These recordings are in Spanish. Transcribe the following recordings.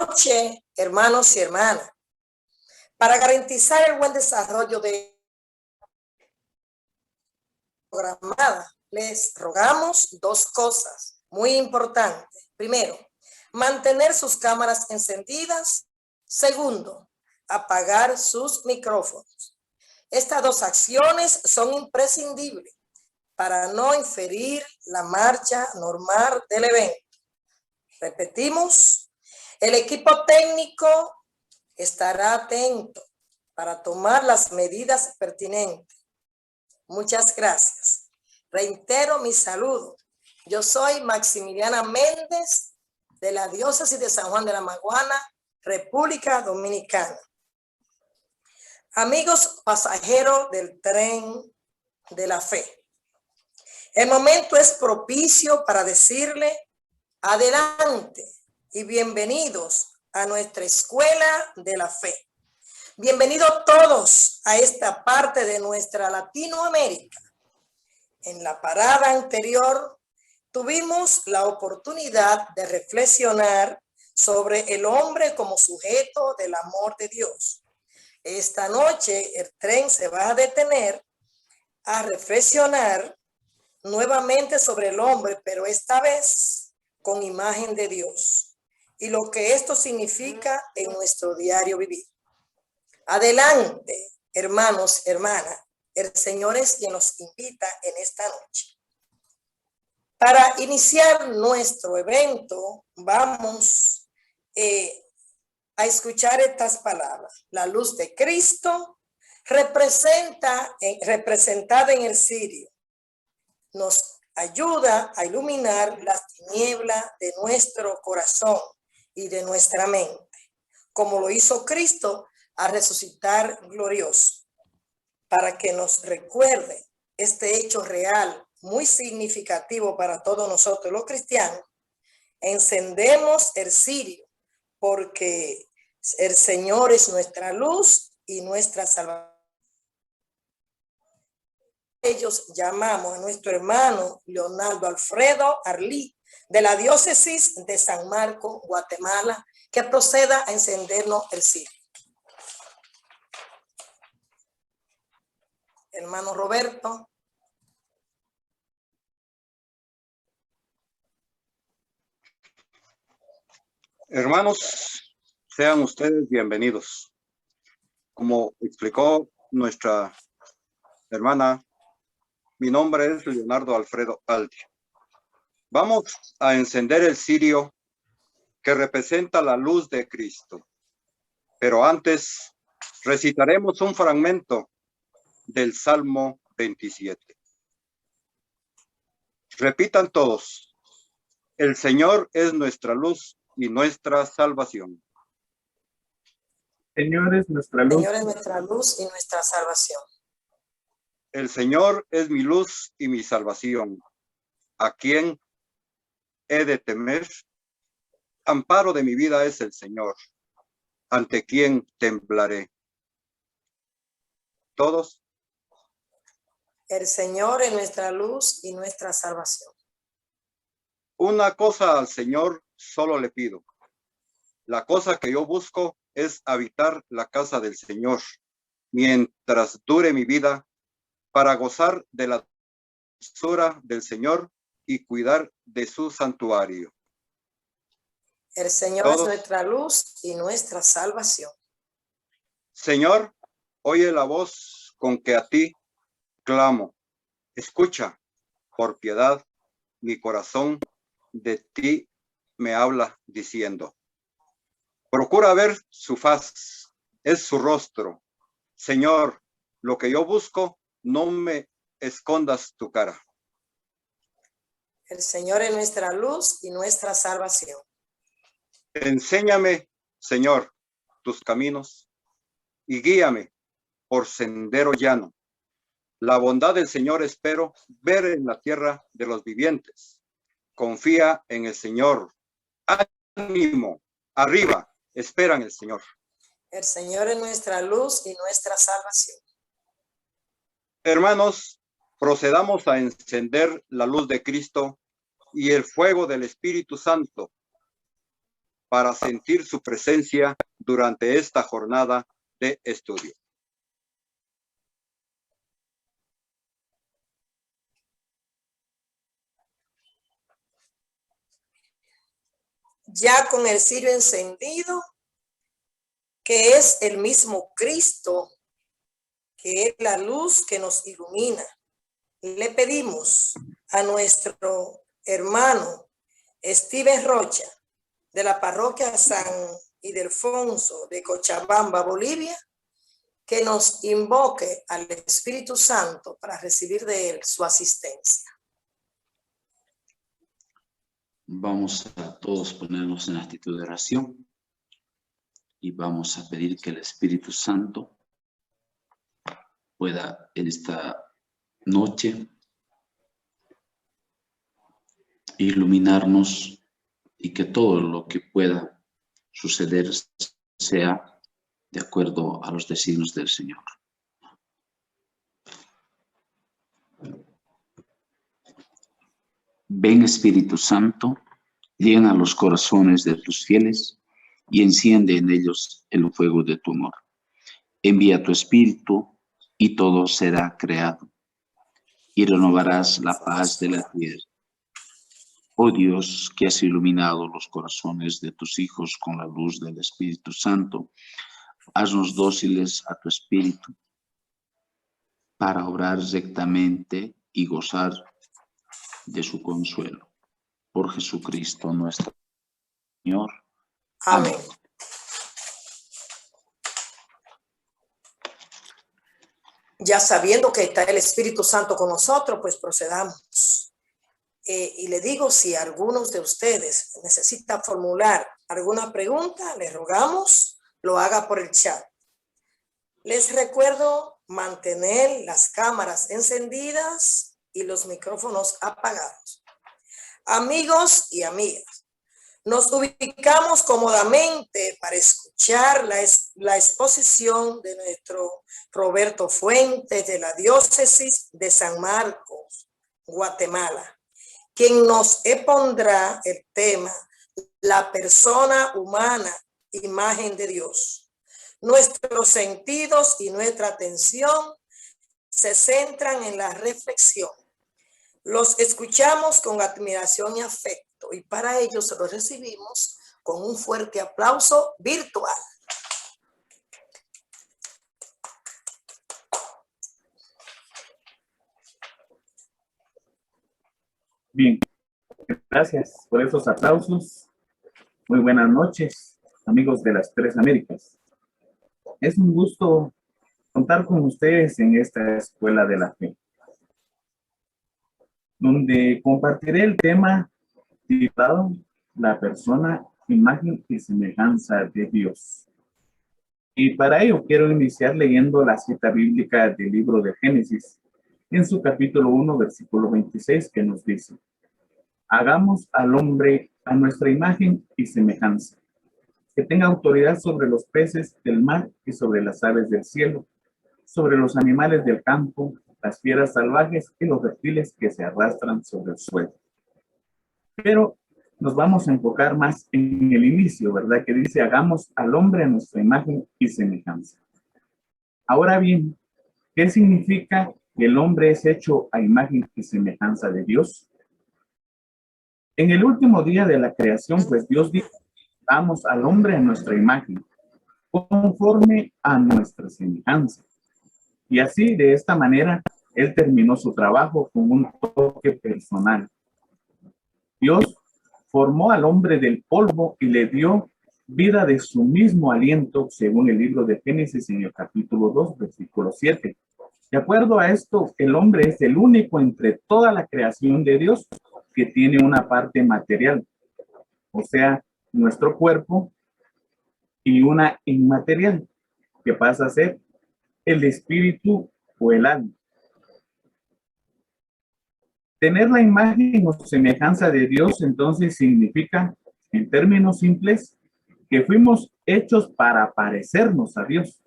noches, hermanos y hermanas. Para garantizar el buen desarrollo de la programada, les rogamos dos cosas muy importantes. Primero, mantener sus cámaras encendidas. Segundo, apagar sus micrófonos. Estas dos acciones son imprescindibles para no inferir la marcha normal del evento. Repetimos, el equipo técnico estará atento para tomar las medidas pertinentes. Muchas gracias. Reitero mi saludo. Yo soy Maximiliana Méndez de la Diócesis de San Juan de la Maguana, República Dominicana. Amigos pasajeros del tren de la fe, el momento es propicio para decirle adelante y bienvenidos a nuestra escuela de la fe. Bienvenidos todos a esta parte de nuestra Latinoamérica. En la parada anterior tuvimos la oportunidad de reflexionar sobre el hombre como sujeto del amor de Dios. Esta noche el tren se va a detener a reflexionar nuevamente sobre el hombre, pero esta vez con imagen de Dios y lo que esto significa en nuestro diario vivir. Adelante, hermanos, hermanas. El Señor es quien nos invita en esta noche. Para iniciar nuestro evento, vamos a escuchar estas palabras. La luz de Cristo representada en el cirio nos ayuda a iluminar las tinieblas de nuestro corazón y de nuestra mente, como lo hizo Cristo a resucitar glorioso, para que nos recuerde este hecho real, muy significativo para todos nosotros los cristianos. Encendemos el cirio, porque el Señor es nuestra luz y nuestra salvación. Ellos llamamos a nuestro hermano Leonardo Alfredo Arlí, de la Diócesis de San Marcos, Guatemala, que proceda a encendernos el cirio. Hermano Roberto. Hermanos, sean ustedes bienvenidos. Como explicó nuestra hermana, mi nombre es Leonardo Alfredo Aldi. Vamos a encender el cirio que representa la luz de Cristo. Pero antes recitaremos un fragmento del Salmo 27. Repitan todos: el Señor es nuestra luz y nuestra salvación. Señor es nuestra luz. Señor es nuestra luz y nuestra salvación. El Señor es mi luz y mi salvación. ¿A quién he de temer? Amparo de mi vida es el Señor. ¿Ante quién temblaré? Todos. El Señor es nuestra luz y nuestra salvación. Una cosa al Señor solo le pido. La cosa que yo busco es habitar la casa del Señor mientras dure mi vida, para gozar de la dulzura del Señor y cuidar de su santuario. El Señor es nuestra luz y nuestra salvación. Señor, oye la voz con que a ti clamo. Escucha, por piedad, mi corazón de ti me habla diciendo. Procura ver su faz, es su rostro. Señor, lo que yo busco, no me escondas tu cara. El Señor es nuestra luz y nuestra salvación. Enséñame, Señor, tus caminos y guíame por sendero llano. La bondad del Señor espero ver en la tierra de los vivientes. Confía en el Señor. Ánimo, arriba, espera en el Señor. El Señor es nuestra luz y nuestra salvación. Hermanos, procedamos a encender la luz de Cristo y el fuego del Espíritu Santo para sentir su presencia durante esta jornada de estudio. Ya con el cirio encendido, que es el mismo Cristo, que es la luz que nos ilumina, le pedimos a nuestro hermano Steven Rocha, de la parroquia San Ildefonso de Cochabamba, Bolivia, que nos invoque al Espíritu Santo para recibir de él su asistencia. Vamos a todos ponernos en actitud de oración y vamos a pedir que el Espíritu Santo pueda en esta noche iluminarnos y que todo lo que pueda suceder sea de acuerdo a los designios del Señor. Ven, Espíritu Santo, llena los corazones de tus fieles y enciende en ellos el fuego de tu amor. Envía tu Espíritu y todo será creado y renovarás la paz de la tierra. Oh Dios, que has iluminado los corazones de tus hijos con la luz del Espíritu Santo, haznos dóciles a tu Espíritu para obrar rectamente y gozar de su consuelo. Por Jesucristo nuestro Señor. Amén. Ya sabiendo que está el Espíritu Santo con nosotros, pues procedamos. Y le digo, si algunos de ustedes necesita formular alguna pregunta, les rogamos lo haga por el chat. Les recuerdo mantener las cámaras encendidas y los micrófonos apagados. Amigos y amigas, nos ubicamos cómodamente para escuchar la exposición de nuestro Roberto Fuentes de la diócesis de San Marcos, Guatemala, quien nos expondrá el tema la persona humana, imagen de Dios. Nuestros sentidos y nuestra atención se centran en la reflexión. Los escuchamos con admiración y afecto y para ello se los recibimos con un fuerte aplauso virtual. Bien, gracias por esos aplausos. Muy buenas noches, amigos de las Tres Américas. Es un gusto contar con ustedes en esta Escuela de la Fe, donde compartiré el tema titulado La persona, imagen y semejanza de Dios. Y para ello quiero iniciar leyendo la cita bíblica del libro de Génesis, en su capítulo 1, versículo 26, que nos dice: hagamos al hombre a nuestra imagen y semejanza, que tenga autoridad sobre los peces del mar y sobre las aves del cielo, sobre los animales del campo, las fieras salvajes y los reptiles que se arrastran sobre el suelo. Pero nos vamos a enfocar más en el inicio, ¿verdad? Que dice, hagamos al hombre a nuestra imagen y semejanza. Ahora bien, ¿qué significa que el hombre es hecho a imagen y semejanza de Dios? En el último día de la creación, pues Dios dijo, hagamos al hombre a nuestra imagen, conforme a nuestra semejanza. Y así, de esta manera, Él terminó su trabajo con un toque personal. Dios formó al hombre del polvo y le dio vida de su mismo aliento, según el libro de Génesis en el capítulo 2, versículo 7. De acuerdo a esto, el hombre es el único entre toda la creación de Dios que tiene una parte material, o sea, nuestro cuerpo, y una inmaterial, que pasa a ser el espíritu o el alma. Tener la imagen o semejanza de Dios entonces significa, en términos simples, que fuimos hechos para parecernos a Dios,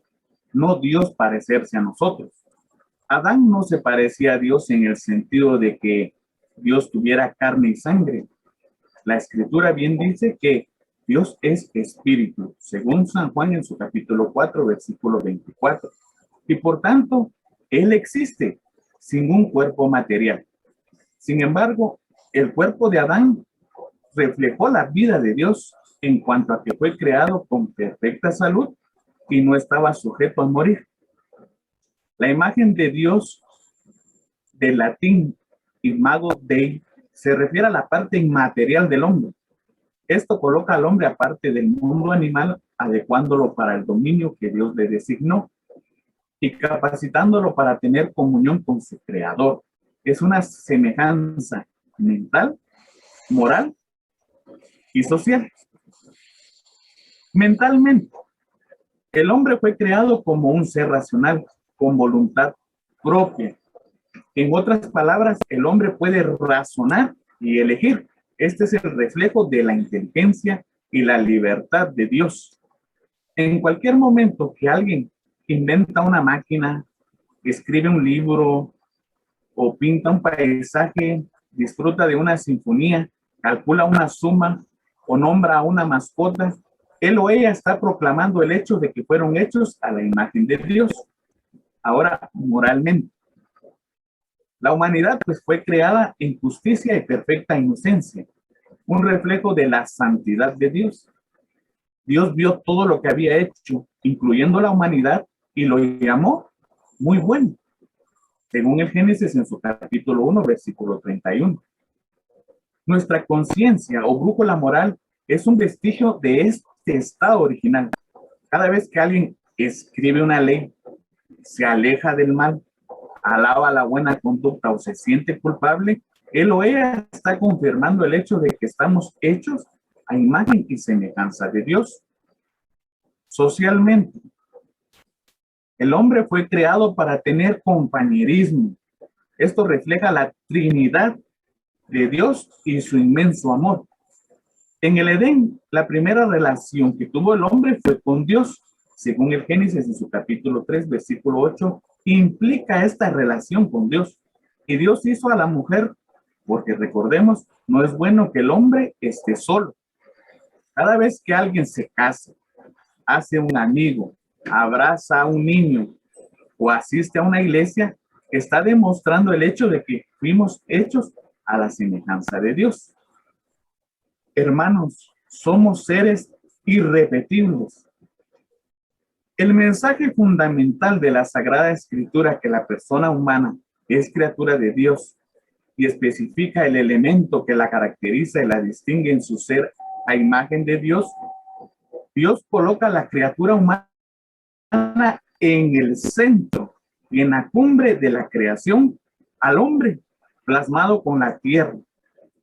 no Dios parecerse a nosotros. Adán no se parecía a Dios en el sentido de que Dios tuviera carne y sangre. La Escritura bien dice que Dios es espíritu, según San Juan en su capítulo 4, versículo 24. Y por tanto, Él existe sin un cuerpo material. Sin embargo, el cuerpo de Adán reflejó la vida de Dios en cuanto a que fue creado con perfecta salud y no estaba sujeto a morir. La imagen de Dios, del latín imago Dei, se refiere a la parte inmaterial del hombre. Esto coloca al hombre aparte del mundo animal, adecuándolo para el dominio que Dios le designó y capacitándolo para tener comunión con su creador. Es una semejanza mental, moral y social. Mentalmente, el hombre fue creado como un ser racional, con voluntad propia. En otras palabras, el hombre puede razonar y elegir. Este es el reflejo de la inteligencia y la libertad de Dios. En cualquier momento que alguien inventa una máquina, escribe un libro o pinta un paisaje, disfruta de una sinfonía, calcula una suma o nombra a una mascota, él o ella está proclamando el hecho de que fueron hechos a la imagen de Dios. Ahora, moralmente, la humanidad pues fue creada en justicia y perfecta inocencia, un reflejo de la santidad de Dios. Dios vio todo lo que había hecho, incluyendo la humanidad, y lo llamó muy bueno, según el Génesis en su capítulo 1, versículo 31. Nuestra conciencia o brújula moral es un vestigio de este estado original. Cada vez que alguien escribe una ley, se aleja del mal, alaba la buena conducta o se siente culpable, él o ella está confirmando el hecho de que estamos hechos a imagen y semejanza de Dios. Socialmente, el hombre fue creado para tener compañerismo. Esto refleja la Trinidad de Dios y su inmenso amor. En el Edén, la primera relación que tuvo el hombre fue con Dios. Según el Génesis en su capítulo 3, versículo 8, implica esta relación con Dios. Y Dios hizo a la mujer, porque recordemos, no es bueno que el hombre esté solo. Cada vez que alguien se casa, hace un amigo, abraza a un niño o asiste a una iglesia, está demostrando el hecho de que fuimos hechos a la semejanza de Dios. Hermanos, somos seres irrepetibles. El mensaje fundamental de la Sagrada Escritura, que la persona humana es criatura de Dios y especifica el elemento que la caracteriza y la distingue en su ser a imagen de Dios, Dios coloca a la criatura humana en el centro y en la cumbre de la creación, al hombre plasmado con la tierra.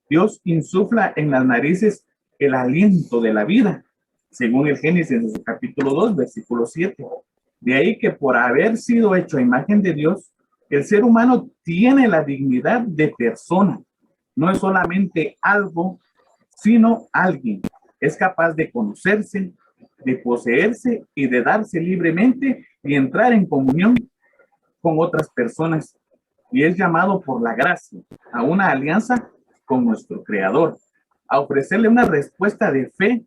Dios insufla en las narices el aliento de la vida, según el Génesis en su capítulo 2, versículo 7. De ahí que por haber sido hecho a imagen de Dios, el ser humano tiene la dignidad de persona. No es solamente algo, sino alguien. Es capaz de conocerse, de poseerse y de darse libremente y entrar en comunión con otras personas. Y es llamado por la gracia a una alianza con nuestro Creador, a ofrecerle una respuesta de fe,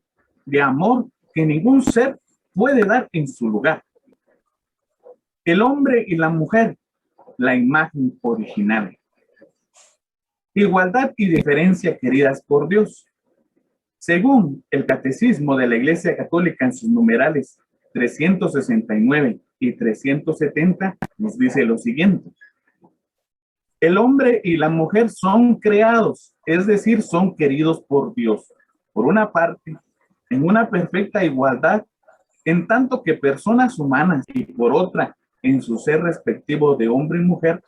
de amor que ningún ser puede dar en su lugar. El hombre y la mujer, la imagen original. Igualdad y diferencia queridas por Dios. Según el Catecismo de la Iglesia Católica en sus numerales 369 y 370, nos dice lo siguiente. El hombre y la mujer son creados, es decir, son queridos por Dios. Por una parte, en una perfecta igualdad, en tanto que personas humanas, y por otra, en su ser respectivo de hombre y mujer.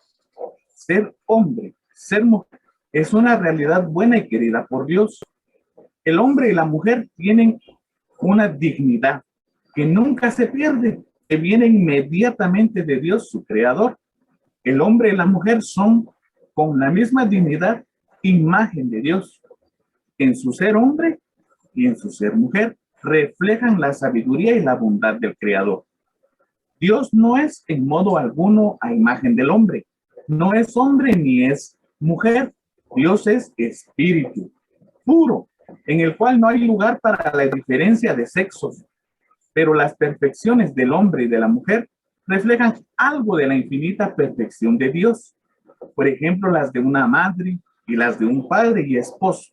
Ser hombre, ser mujer, es una realidad buena y querida por Dios. El hombre y la mujer tienen una dignidad que nunca se pierde, que viene inmediatamente de Dios, su creador. El hombre y la mujer son con la misma dignidad, imagen de Dios. En su ser hombre y en su ser mujer reflejan la sabiduría y la bondad del Creador. Dios no es en modo alguno a imagen del hombre. No es hombre ni es mujer. Dios es espíritu, puro, en el cual no hay lugar para la diferencia de sexos, pero las perfecciones del hombre y de la mujer reflejan algo de la infinita perfección de Dios. Por ejemplo, las de una madre y las de un padre y esposo.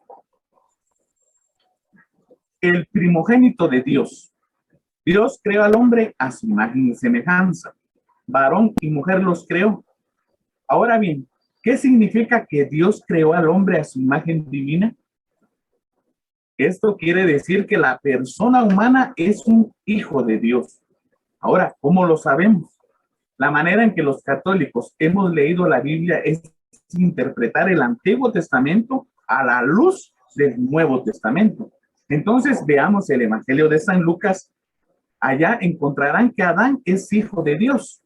El primogénito de Dios. Dios creó al hombre a su imagen y semejanza. Varón y mujer los creó. Ahora bien, ¿qué significa que Dios creó al hombre a su imagen divina? Esto quiere decir que la persona humana es un hijo de Dios. Ahora, ¿cómo lo sabemos? La manera en que los católicos hemos leído la Biblia es interpretar el Antiguo Testamento a la luz del Nuevo Testamento. Entonces, veamos el Evangelio de San Lucas. Allá encontrarán que Adán es hijo de Dios.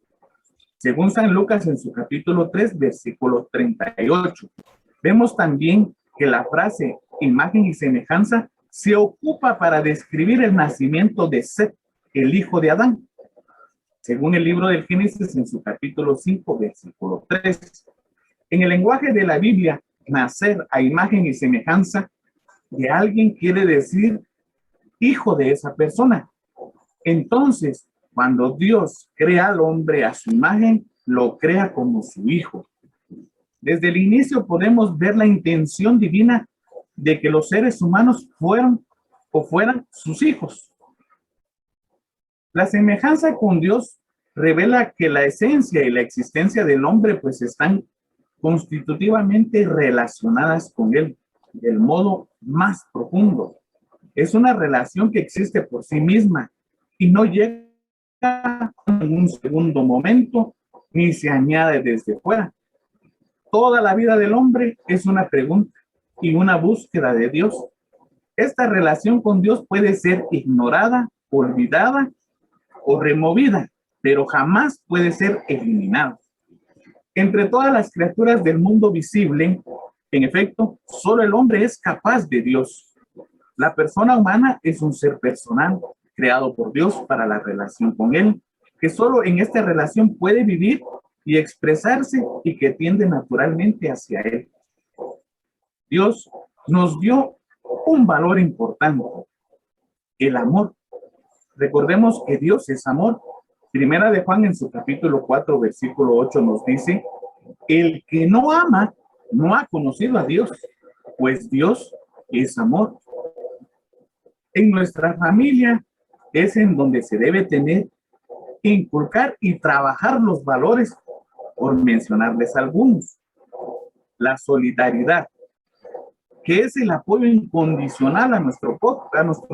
Según San Lucas en su capítulo 3, versículo 38. Vemos también que la frase imagen y semejanza se ocupa para describir el nacimiento de Set, el hijo de Adán. Según el libro del Génesis en su capítulo 5, versículo 3. En el lenguaje de la Biblia, nacer a imagen y semejanza de alguien quiere decir hijo de esa persona. Entonces, cuando Dios crea al hombre a su imagen, lo crea como su hijo. Desde el inicio podemos ver la intención divina de que los seres humanos fueran sus hijos. La semejanza con Dios revela que la esencia y la existencia del hombre pues están constitutivamente relacionadas con él del modo más profundo. Es una relación que existe por sí misma y no llega en un segundo momento ni se añade desde fuera. Toda la vida del hombre es una pregunta y una búsqueda de Dios. Esta relación con Dios puede ser ignorada, olvidada o removida, pero jamás puede ser eliminada. Entre todas las criaturas del mundo visible, en efecto, solo el hombre es capaz de Dios. La persona humana es un ser personal, creado por Dios para la relación con Él, que solo en esta relación puede vivir y expresarse y que tiende naturalmente hacia Él. Dios nos dio un valor importante, el amor. Recordemos que Dios es amor. Primera de Juan en su capítulo 4, versículo 8 nos dice, el que no ama no ha conocido a Dios, pues Dios es amor. En nuestra familia es en donde se debe tener, inculcar y trabajar los valores, por mencionarles algunos. La solidaridad, que es el apoyo incondicional a nuestro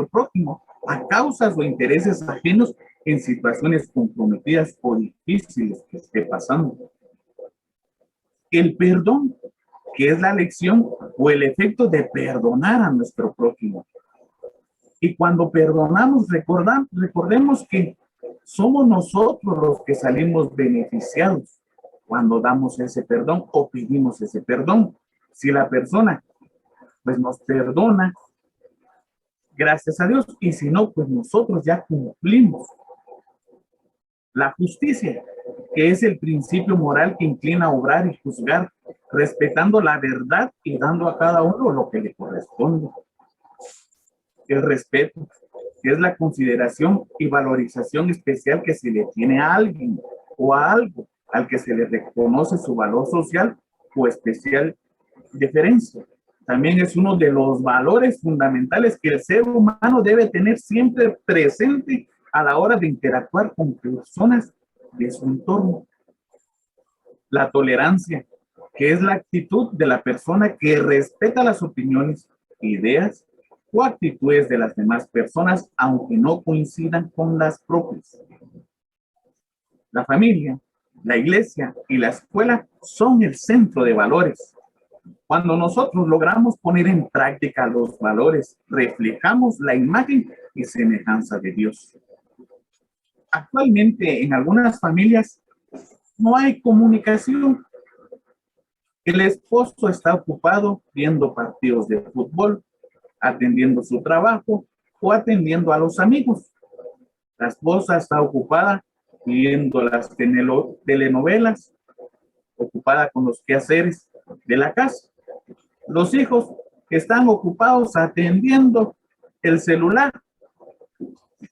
prójimo, a causas o intereses ajenos en situaciones comprometidas o difíciles que esté pasando. El perdón, que es la lección o el efecto de perdonar a nuestro prójimo. Y cuando perdonamos, recordemos que somos nosotros los que salimos beneficiados cuando damos ese perdón o pedimos ese perdón. Si la persona pues nos perdona, gracias a Dios, y si no, pues nosotros ya cumplimos. La justicia, que es el principio moral que inclina a obrar y juzgar, respetando la verdad y dando a cada uno lo que le corresponde. El respeto, que es la consideración y valorización especial que se le tiene a alguien o a algo al que se le reconoce su valor social o especial deferencia. También es uno de los valores fundamentales que el ser humano debe tener siempre presente a la hora de interactuar con personas de su entorno. La tolerancia, que es la actitud de la persona que respeta las opiniones, ideas o actitudes de las demás personas, aunque no coincidan con las propias. La familia, la iglesia y la escuela son el centro de valores. Cuando nosotros logramos poner en práctica los valores, reflejamos la imagen y semejanza de Dios. Actualmente, en algunas familias, no hay comunicación. El esposo está ocupado viendo partidos de fútbol, atendiendo su trabajo o atendiendo a los amigos. La esposa está ocupada viendo las telenovelas, ocupada con los quehaceres de la casa. Los hijos están ocupados atendiendo el celular,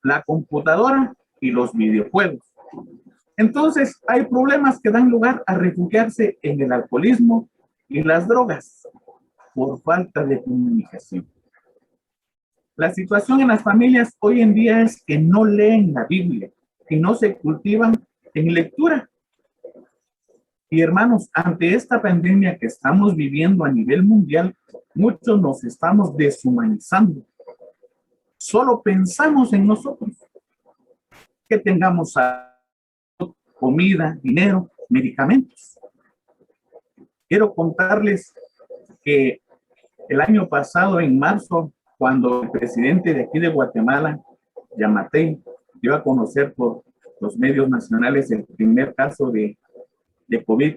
la computadora y los videojuegos. Entonces, hay problemas que dan lugar a refugiarse en el alcoholismo y las drogas por falta de comunicación. La situación en las familias hoy en día es que no leen la Biblia y no se cultivan en lectura. Y hermanos, ante esta pandemia que estamos viviendo a nivel mundial, muchos nos estamos deshumanizando. Solo pensamos en nosotros, que tengamos comida, dinero, medicamentos. Quiero contarles que el año pasado, en marzo, cuando el presidente de aquí de Guatemala, Yamatei, dio a conocer por los medios nacionales el primer caso de COVID,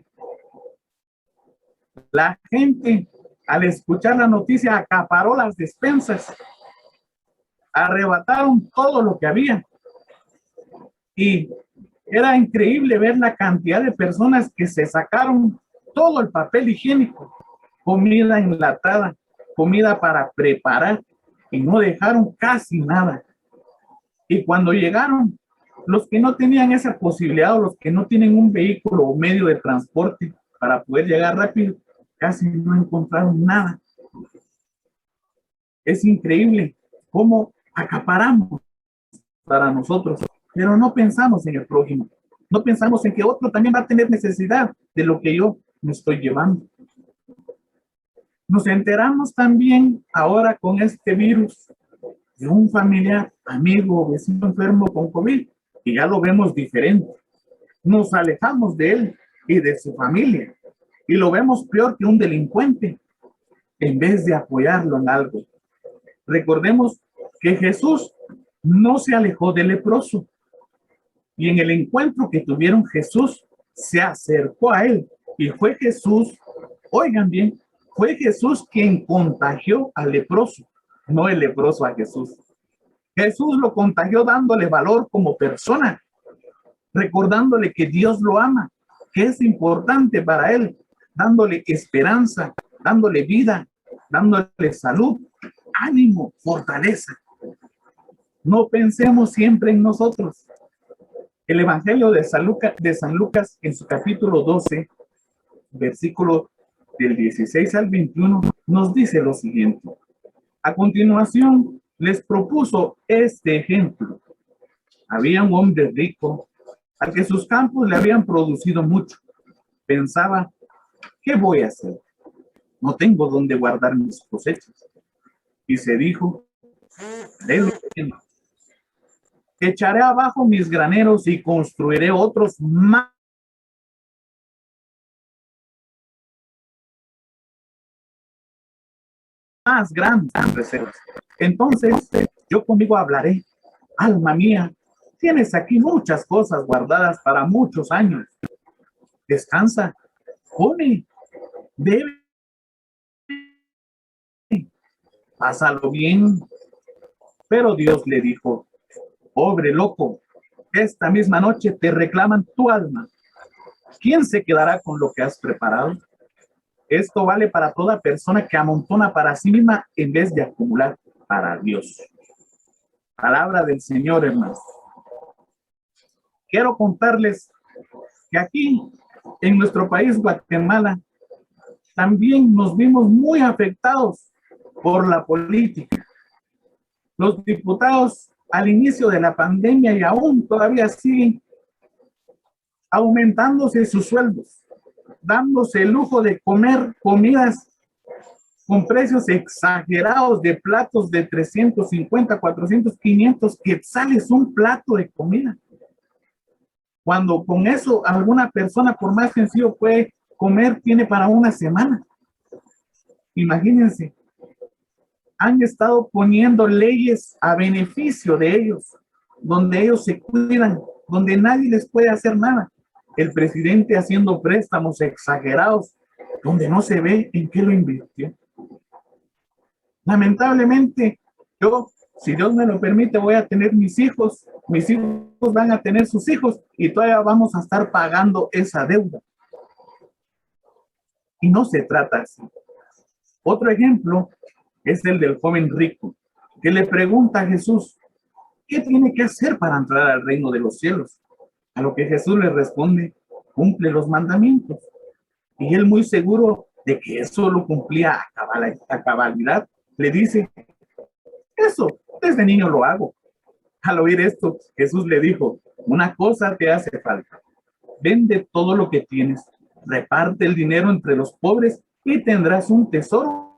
la gente, al escuchar la noticia, acaparó las despensas, arrebataron todo lo que había. Y era increíble ver la cantidad de personas que se sacaron todo el papel higiénico, comida enlatada, comida para preparar, y no dejaron casi nada. Y cuando llegaron, los que no tenían esa posibilidad o los que no tienen un vehículo o medio de transporte para poder llegar rápido, casi no encontraron nada. Es increíble cómo acaparamos para nosotros, pero no pensamos en el prójimo. No pensamos en que otro también va a tener necesidad de lo que yo me estoy llevando. Nos enteramos también ahora con este virus de un familiar, amigo o vecino enfermo con COVID, y ya lo vemos diferente. Nos alejamos de él y de su familia, y lo vemos peor que un delincuente, en vez de apoyarlo en algo. Recordemos que Jesús no se alejó del leproso, y en el encuentro que tuvieron, Jesús se acercó a él, y fue Jesús, oigan bien, fue Jesús quien contagió al leproso, no el leproso a Jesús. Jesús lo contagió dándole valor como persona, recordándole que Dios lo ama, que es importante para él, dándole esperanza, dándole vida, dándole salud, ánimo, fortaleza. No pensemos siempre en nosotros. El Evangelio de San Lucas, en su capítulo 12, versículo del 16 al 21, nos dice lo siguiente. A continuación, les propuso este ejemplo. Había un hombre rico al que sus campos le habían producido mucho. Pensaba, ¿qué voy a hacer? No tengo dónde guardar mis cosechas. Y se dijo, echaré abajo mis graneros y construiré otros más grandes reservas. Entonces yo conmigo hablaré, alma mía, tienes aquí muchas cosas guardadas para muchos años. Descansa, come, bebe, pásalo bien. Pero Dios le dijo, pobre loco, esta misma noche te reclaman tu alma. ¿Quién se quedará con lo que has preparado? Esto vale para toda persona que amontona para sí misma en vez de acumular para Dios. Palabra del Señor, hermanos. Quiero contarles que aquí, en nuestro país, Guatemala, también nos vimos muy afectados por la política. Los diputados, al inicio de la pandemia y aún todavía siguen aumentándose sus sueldos, dándose el lujo de comer comidas con precios exagerados de platos de 350, 400, 500 quetzales un plato de comida. Cuando con eso alguna persona, por más sencillo puede comer, tiene para una semana. Imagínense, han estado poniendo leyes a beneficio de ellos, donde ellos se cuidan, donde nadie les puede hacer nada. El presidente haciendo préstamos exagerados, donde no se ve en qué lo invirtió. Lamentablemente, yo, si Dios me lo permite, voy a tener mis hijos van a tener sus hijos y todavía vamos a estar pagando esa deuda. Y no se trata así. Otro ejemplo es el del joven rico, que le pregunta a Jesús, ¿qué tiene que hacer para entrar al reino de los cielos? A lo que Jesús le responde, cumple los mandamientos. Y él, muy seguro de que eso lo cumplía a cabalidad, le dice, eso, desde niño lo hago. Al oír esto, Jesús le dijo, una cosa te hace falta. Vende todo lo que tienes, reparte el dinero entre los pobres y tendrás un tesoro.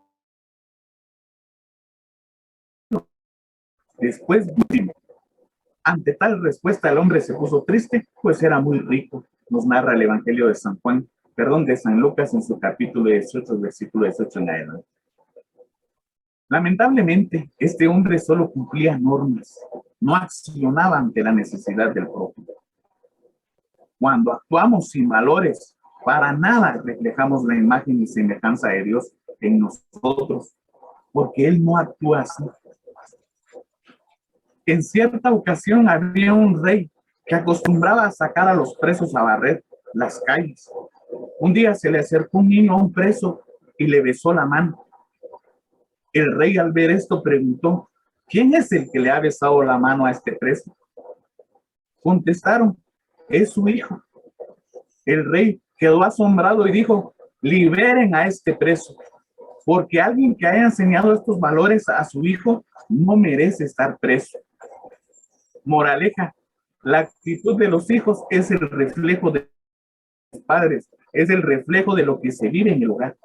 Después, último. Ante tal respuesta, el hombre se puso triste, pues era muy rico. Nos narra el Evangelio de de San Lucas en su capítulo 18, versículo 18 en adelante. Lamentablemente, este hombre solo cumplía normas, no accionaba ante la necesidad del prójimo. Cuando actuamos sin valores, para nada reflejamos la imagen y semejanza de Dios en nosotros, porque Él no actúa así. En cierta ocasión había un rey que acostumbraba a sacar a los presos a barrer las calles. Un día se le acercó un niño a un preso y le besó la mano. El rey, al ver esto, preguntó, ¿quién es el que le ha besado la mano a este preso? Contestaron, es su hijo. El rey quedó asombrado y dijo, liberen a este preso, porque alguien que haya enseñado estos valores a su hijo no merece estar preso. Moraleja, la actitud de los hijos es el reflejo de los padres, es el reflejo de lo que se vive en el hogar.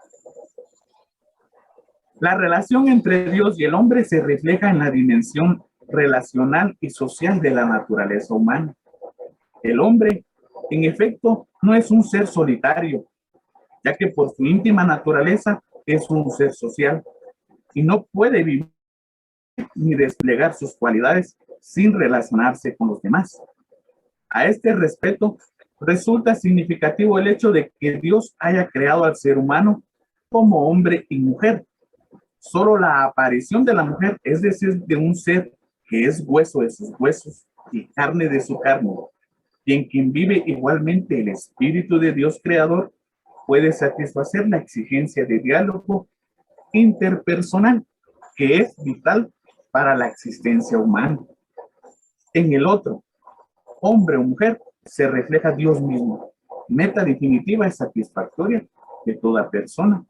La relación entre Dios y el hombre se refleja en la dimensión relacional y social de la naturaleza humana. El hombre, en efecto, no es un ser solitario, ya que por su íntima naturaleza es un ser social y no puede vivir ni desplegar sus cualidades sin relacionarse con los demás. A este respecto, resulta significativo el hecho de que Dios haya creado al ser humano como hombre y mujer. Solo la aparición de la mujer, es decir, de un ser que es hueso de sus huesos y carne de su carne, y en quien vive igualmente el Espíritu de Dios Creador, puede satisfacer la exigencia de diálogo interpersonal que es vital para la existencia humana. En el otro, hombre o mujer, se refleja Dios mismo, meta definitiva y satisfactoria de toda persona.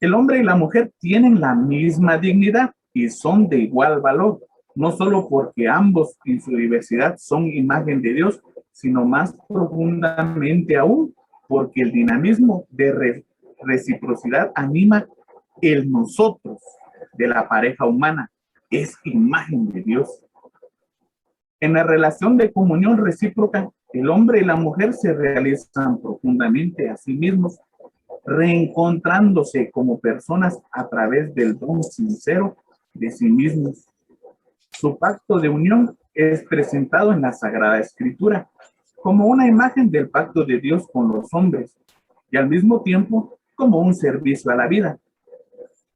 El hombre y la mujer tienen la misma dignidad y son de igual valor, no solo porque ambos en su diversidad son imagen de Dios, sino más profundamente aún porque el dinamismo de reciprocidad anima el nosotros de la pareja humana, es imagen de Dios. En la relación de comunión recíproca, el hombre y la mujer se realizan profundamente a sí mismos, reencontrándose como personas a través del don sincero de sí mismos. Su pacto de unión es presentado en la Sagrada Escritura como una imagen del pacto de Dios con los hombres y al mismo tiempo como un servicio a la vida.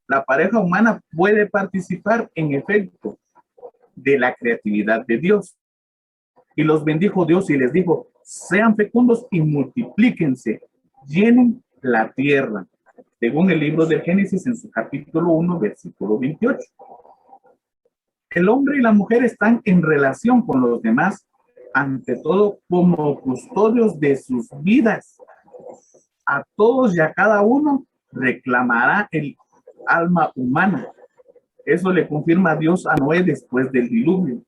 La pareja humana puede participar en efecto de la creatividad de Dios. Y los bendijo Dios y les dijo, sean fecundos y multiplíquense, llenen la tierra, según el libro de Génesis en su capítulo 1, versículo 28. El hombre y la mujer están en relación con los demás, ante todo como custodios de sus vidas. A todos y a cada uno reclamará el alma humana. Eso le confirma Dios a Noé después del diluvio.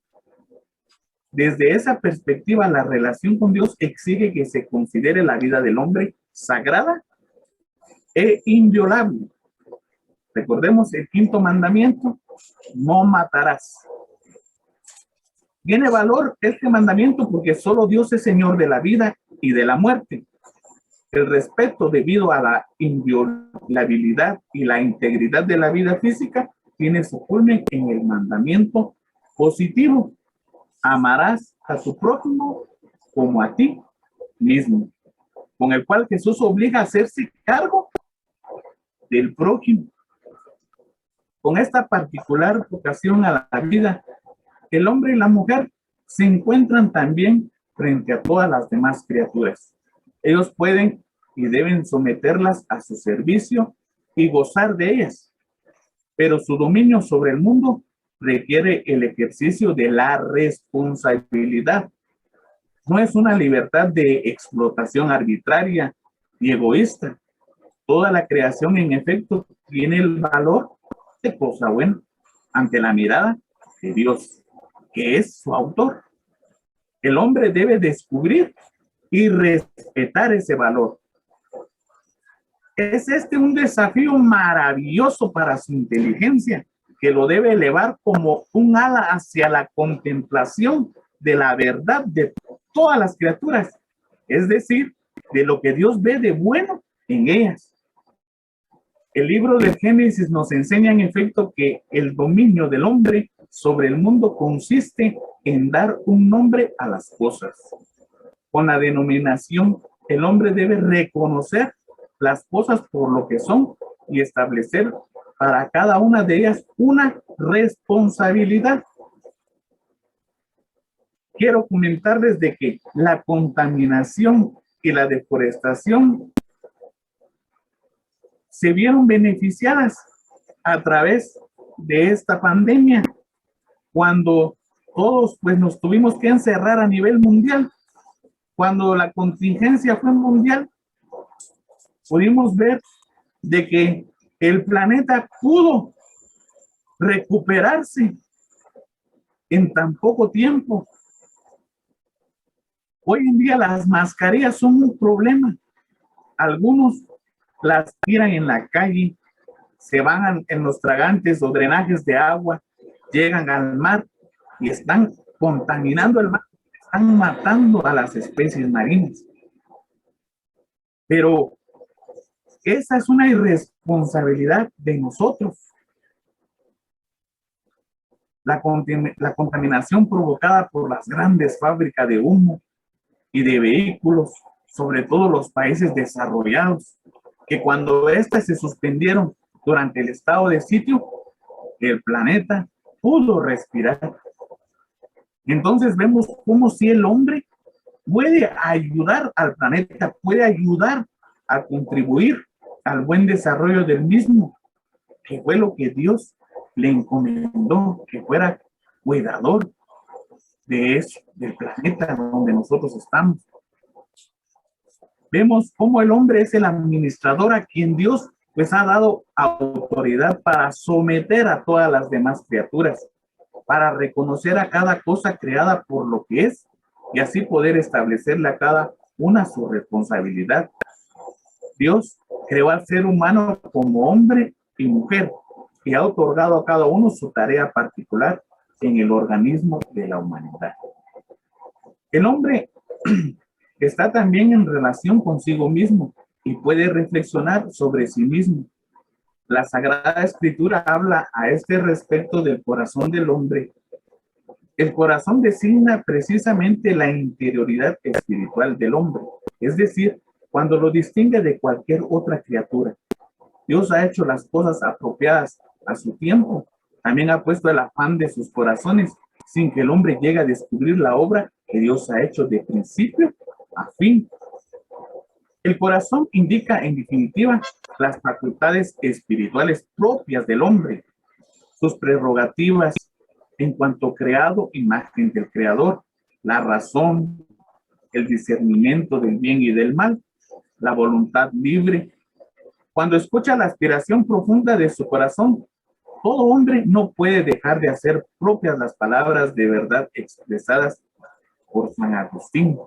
Desde esa perspectiva, la relación con Dios exige que se considere la vida del hombre sagrada e inviolable. Recordemos el quinto mandamiento, no matarás. Tiene valor este mandamiento porque solo Dios es Señor de la vida y de la muerte. El respeto debido a la inviolabilidad y la integridad de la vida física tiene su culmen en el mandamiento positivo. Amarás a tu prójimo como a ti mismo, con el cual Jesús obliga a hacerse cargo del prójimo. Con esta particular vocación a la vida, el hombre y la mujer se encuentran también frente a todas las demás criaturas. Ellos pueden y deben someterlas a su servicio y gozar de ellas, pero su dominio sobre el mundo requiere el ejercicio de la responsabilidad. No es una libertad de explotación arbitraria y egoísta. Toda la creación, en efecto, tiene el valor de cosa buena ante la mirada de Dios, que es su autor. El hombre debe descubrir y respetar ese valor. Es este un desafío maravilloso para su inteligencia, que lo debe elevar como un ala hacia la contemplación de la verdad de todas las criaturas, es decir, de lo que Dios ve de bueno en ellas. El libro del Génesis nos enseña en efecto que el dominio del hombre sobre el mundo consiste en dar un nombre a las cosas. Con la denominación, el hombre debe reconocer las cosas por lo que son y establecer para cada una de ellas una responsabilidad. Quiero comentarles de que la contaminación y la deforestación se vieron beneficiadas a través de esta pandemia, cuando todos pues nos tuvimos que encerrar a nivel mundial. Cuando la contingencia fue mundial, pudimos ver de que el planeta pudo recuperarse en tan poco tiempo. Hoy en día las mascarillas son un problema. Algunos las tiran en la calle, se van en los tragantes o drenajes de agua, llegan al mar y están contaminando el mar, están matando a las especies marinas. Pero esa es una irresponsabilidad de nosotros. La contaminación provocada por las grandes fábricas de humo y de vehículos, sobre todo los países desarrollados, que cuando éstas se suspendieron durante el estado de sitio, el planeta pudo respirar. Entonces vemos cómo si el hombre puede ayudar al planeta, puede ayudar a contribuir al buen desarrollo del mismo, que fue lo que Dios le encomendó, que fuera cuidador de eso, del planeta donde nosotros estamos. Vemos cómo el hombre es el administrador a quien Dios pues ha dado autoridad para someter a todas las demás criaturas, para reconocer a cada cosa creada por lo que es y así poder establecerle a cada una su responsabilidad. Dios creó al ser humano como hombre y mujer y ha otorgado a cada uno su tarea particular en el organismo de la humanidad. El hombre está también en relación consigo mismo y puede reflexionar sobre sí mismo. La Sagrada Escritura habla a este respecto del corazón del hombre. El corazón designa precisamente la interioridad espiritual del hombre, es decir, cuando lo distingue de cualquier otra criatura. Dios ha hecho las cosas apropiadas a su tiempo. También ha puesto el afán de sus corazones sin que el hombre llegue a descubrir la obra que Dios ha hecho de principio a fin. El corazón indica, en definitiva, las facultades espirituales propias del hombre, sus prerrogativas en cuanto creado, imagen del Creador, la razón, el discernimiento del bien y del mal, la voluntad libre. Cuando escucha la aspiración profunda de su corazón, todo hombre no puede dejar de hacer propias las palabras de verdad expresadas por San Agustín.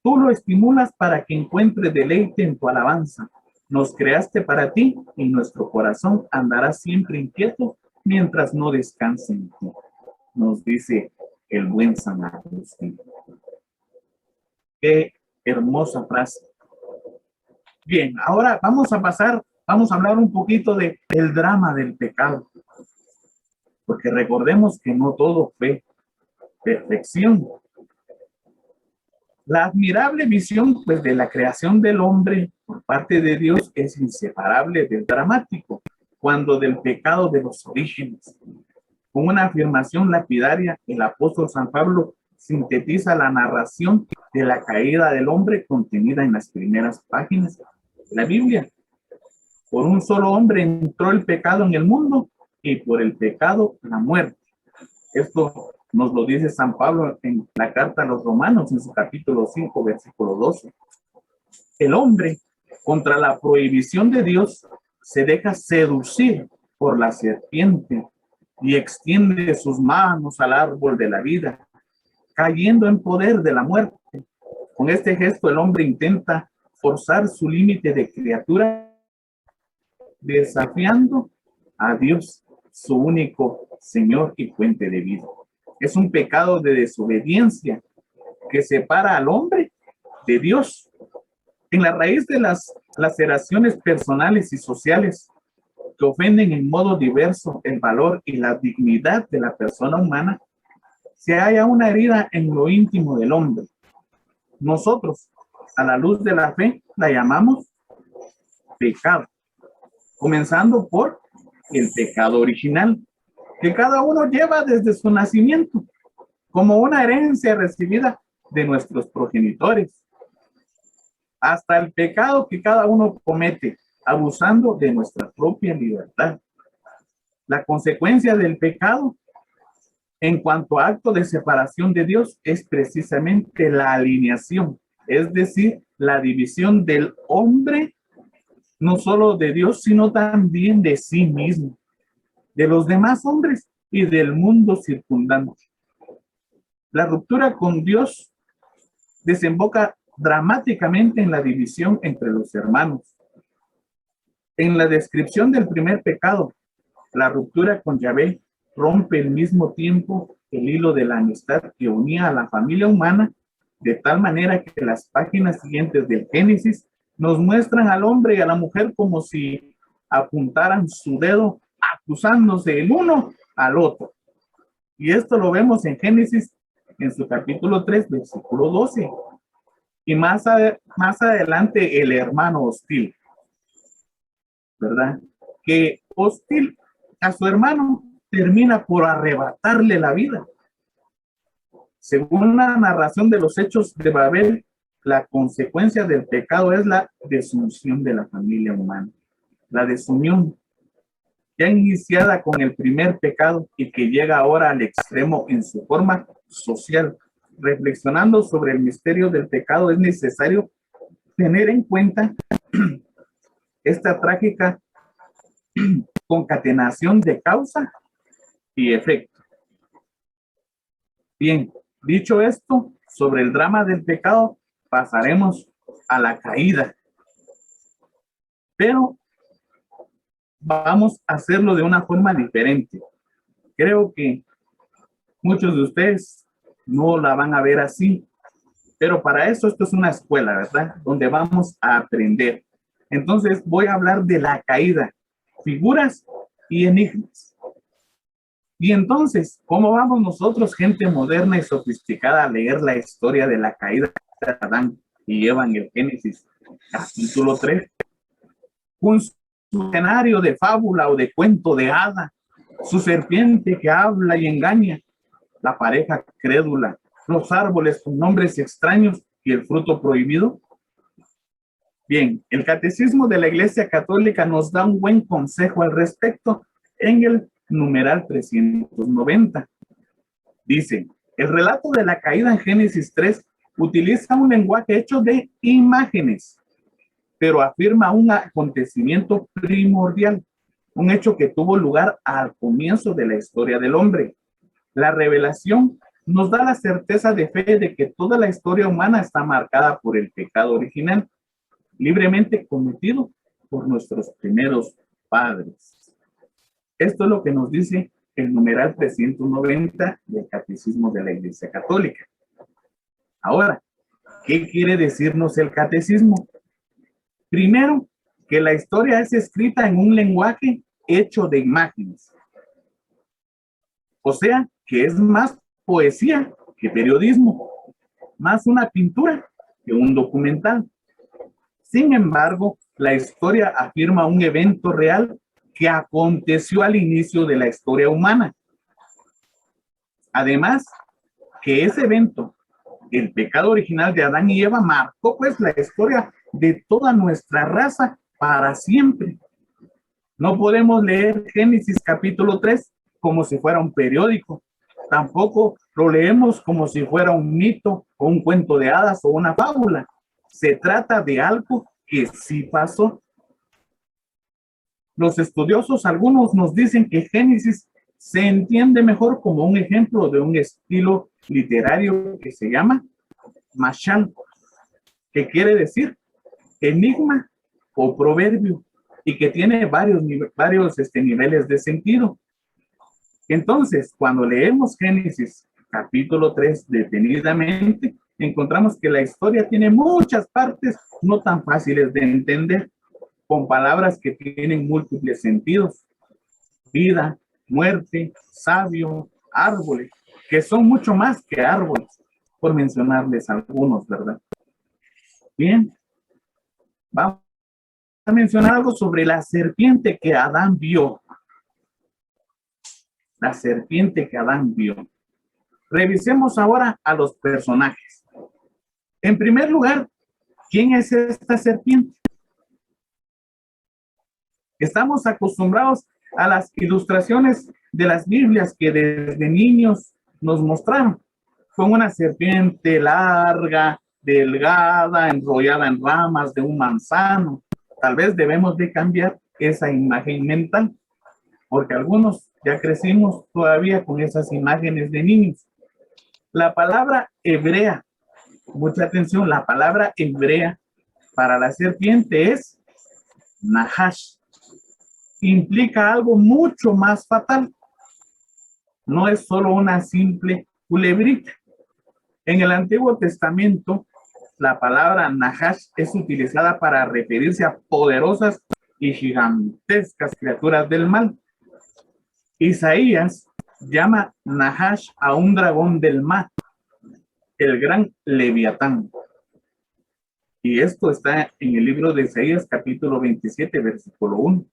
Tú lo estimulas para que encuentre deleite en tu alabanza. Nos creaste para ti y nuestro corazón andará siempre inquieto mientras no descanse en ti. Nos dice el buen San Agustín. Qué hermosa frase. Bien, ahora vamos a hablar un poquito del drama del pecado. Porque recordemos que no todo fue perfección. La admirable visión pues, de la creación del hombre por parte de Dios es inseparable del dramático, cuando del pecado de los orígenes. Con una afirmación lapidaria, el apóstol San Pablo sintetiza la narración de la caída del hombre contenida en las primeras páginas de la Biblia. Por un solo hombre entró el pecado en el mundo y por el pecado la muerte. Esto nos lo dice San Pablo en la carta a los Romanos en su capítulo 5, versículo 12. El hombre, contra la prohibición de Dios, se deja seducir por la serpiente y extiende sus manos al árbol de la vida, cayendo en poder de la muerte. Con este gesto el hombre intenta forzar su límite de criatura, desafiando a Dios, su único Señor y fuente de vida. Es un pecado de desobediencia que separa al hombre de Dios. En la raíz de las laceraciones personales y sociales que ofenden en modo diverso el valor y la dignidad de la persona humana, se halla una herida en lo íntimo del hombre. Nosotros, a la luz de la fe, la llamamos pecado, comenzando por el pecado original, que cada uno lleva desde su nacimiento, como una herencia recibida de nuestros progenitores, hasta el pecado que cada uno comete, abusando de nuestra propia libertad. La consecuencia del pecado en cuanto a acto de separación de Dios es precisamente la alineación, es decir, la división del hombre, no solo de Dios, sino también de sí mismo, de los demás hombres y del mundo circundante. La ruptura con Dios desemboca dramáticamente en la división entre los hermanos. En la descripción del primer pecado, la ruptura con Yahvé rompe al mismo tiempo el hilo de la amistad que unía a la familia humana, de tal manera que las páginas siguientes del Génesis nos muestran al hombre y a la mujer como si apuntaran su dedo acusándose el uno al otro. Y esto lo vemos en Génesis en su capítulo 3, versículo 12. Y más adelante el hermano hostil, ¿verdad? Que hostil a su hermano termina por arrebatarle la vida. Según la narración de los hechos de Babel, la consecuencia del pecado es la desunión de la familia humana. La desunión ya iniciada con el primer pecado y que llega ahora al extremo en su forma social. Reflexionando sobre el misterio del pecado, es necesario tener en cuenta esta trágica concatenación de causa y efecto. Bien, dicho esto, sobre el drama del pecado, pasaremos a la caída. Pero vamos a hacerlo de una forma diferente. Creo que muchos de ustedes no la van a ver así, pero para eso esto es una escuela, ¿verdad? Donde vamos a aprender. Entonces voy a hablar de la caída, figuras y enigmas. Y entonces, ¿cómo vamos nosotros, gente moderna y sofisticada, a leer la historia de la caída de Adán y Eva en el Génesis, capítulo 3? Un escenario de fábula o de cuento de hada, su serpiente que habla y engaña, la pareja crédula, los árboles con nombres extraños y el fruto prohibido. Bien, el Catecismo de la Iglesia Católica nos da un buen consejo al respecto en el numeral 390. Dice, el relato de la caída en Génesis 3 utiliza un lenguaje hecho de imágenes, pero afirma un acontecimiento primordial, un hecho que tuvo lugar al comienzo de la historia del hombre. La revelación nos da la certeza de fe de que toda la historia humana está marcada por el pecado original, libremente cometido por nuestros primeros padres. Esto es lo que nos dice el numeral 390 del Catecismo de la Iglesia Católica. Ahora, ¿qué quiere decirnos el Catecismo? Primero, que la historia es escrita en un lenguaje hecho de imágenes. O sea, que es más poesía que periodismo, más una pintura que un documental. Sin embargo, la historia afirma un evento real que aconteció al inicio de la historia humana. Además, que ese evento, el pecado original de Adán y Eva, marcó pues la historia de toda nuestra raza para siempre. No podemos leer Génesis capítulo 3 como si fuera un periódico. Tampoco lo leemos como si fuera un mito o un cuento de hadas o una fábula. Se trata de algo que sí pasó. Los estudiosos, algunos nos dicen que Génesis se entiende mejor como un ejemplo de un estilo literario que se llama mashal, que quiere decir enigma o proverbio, y que tiene varios niveles de sentido. Entonces, cuando leemos Génesis capítulo 3 detenidamente, encontramos que la historia tiene muchas partes no tan fáciles de entender, con palabras que tienen múltiples sentidos: vida, muerte, sabio, árboles, que son mucho más que árboles, por mencionarles algunos, ¿verdad? Bien, vamos a mencionar algo sobre la serpiente que Adán vio. La serpiente que Adán vio. Revisemos ahora a los personajes. En primer lugar, ¿quién es esta serpiente? Estamos acostumbrados a las ilustraciones de las Biblias que desde niños nos mostraron, con una serpiente larga, delgada, enrollada en ramas de un manzano. Tal vez debemos de cambiar esa imagen mental, porque algunos ya crecimos todavía con esas imágenes de niños. La palabra hebrea, mucha atención, la palabra hebrea para la serpiente es nahash. Implica algo mucho más fatal. No es solo una simple culebrita. En el Antiguo Testamento, la palabra nahash es utilizada para referirse a poderosas y gigantescas criaturas del mal. Isaías llama nahash a un dragón del mar, el gran Leviatán. Y esto está en el libro de Isaías, capítulo 27, versículo 1.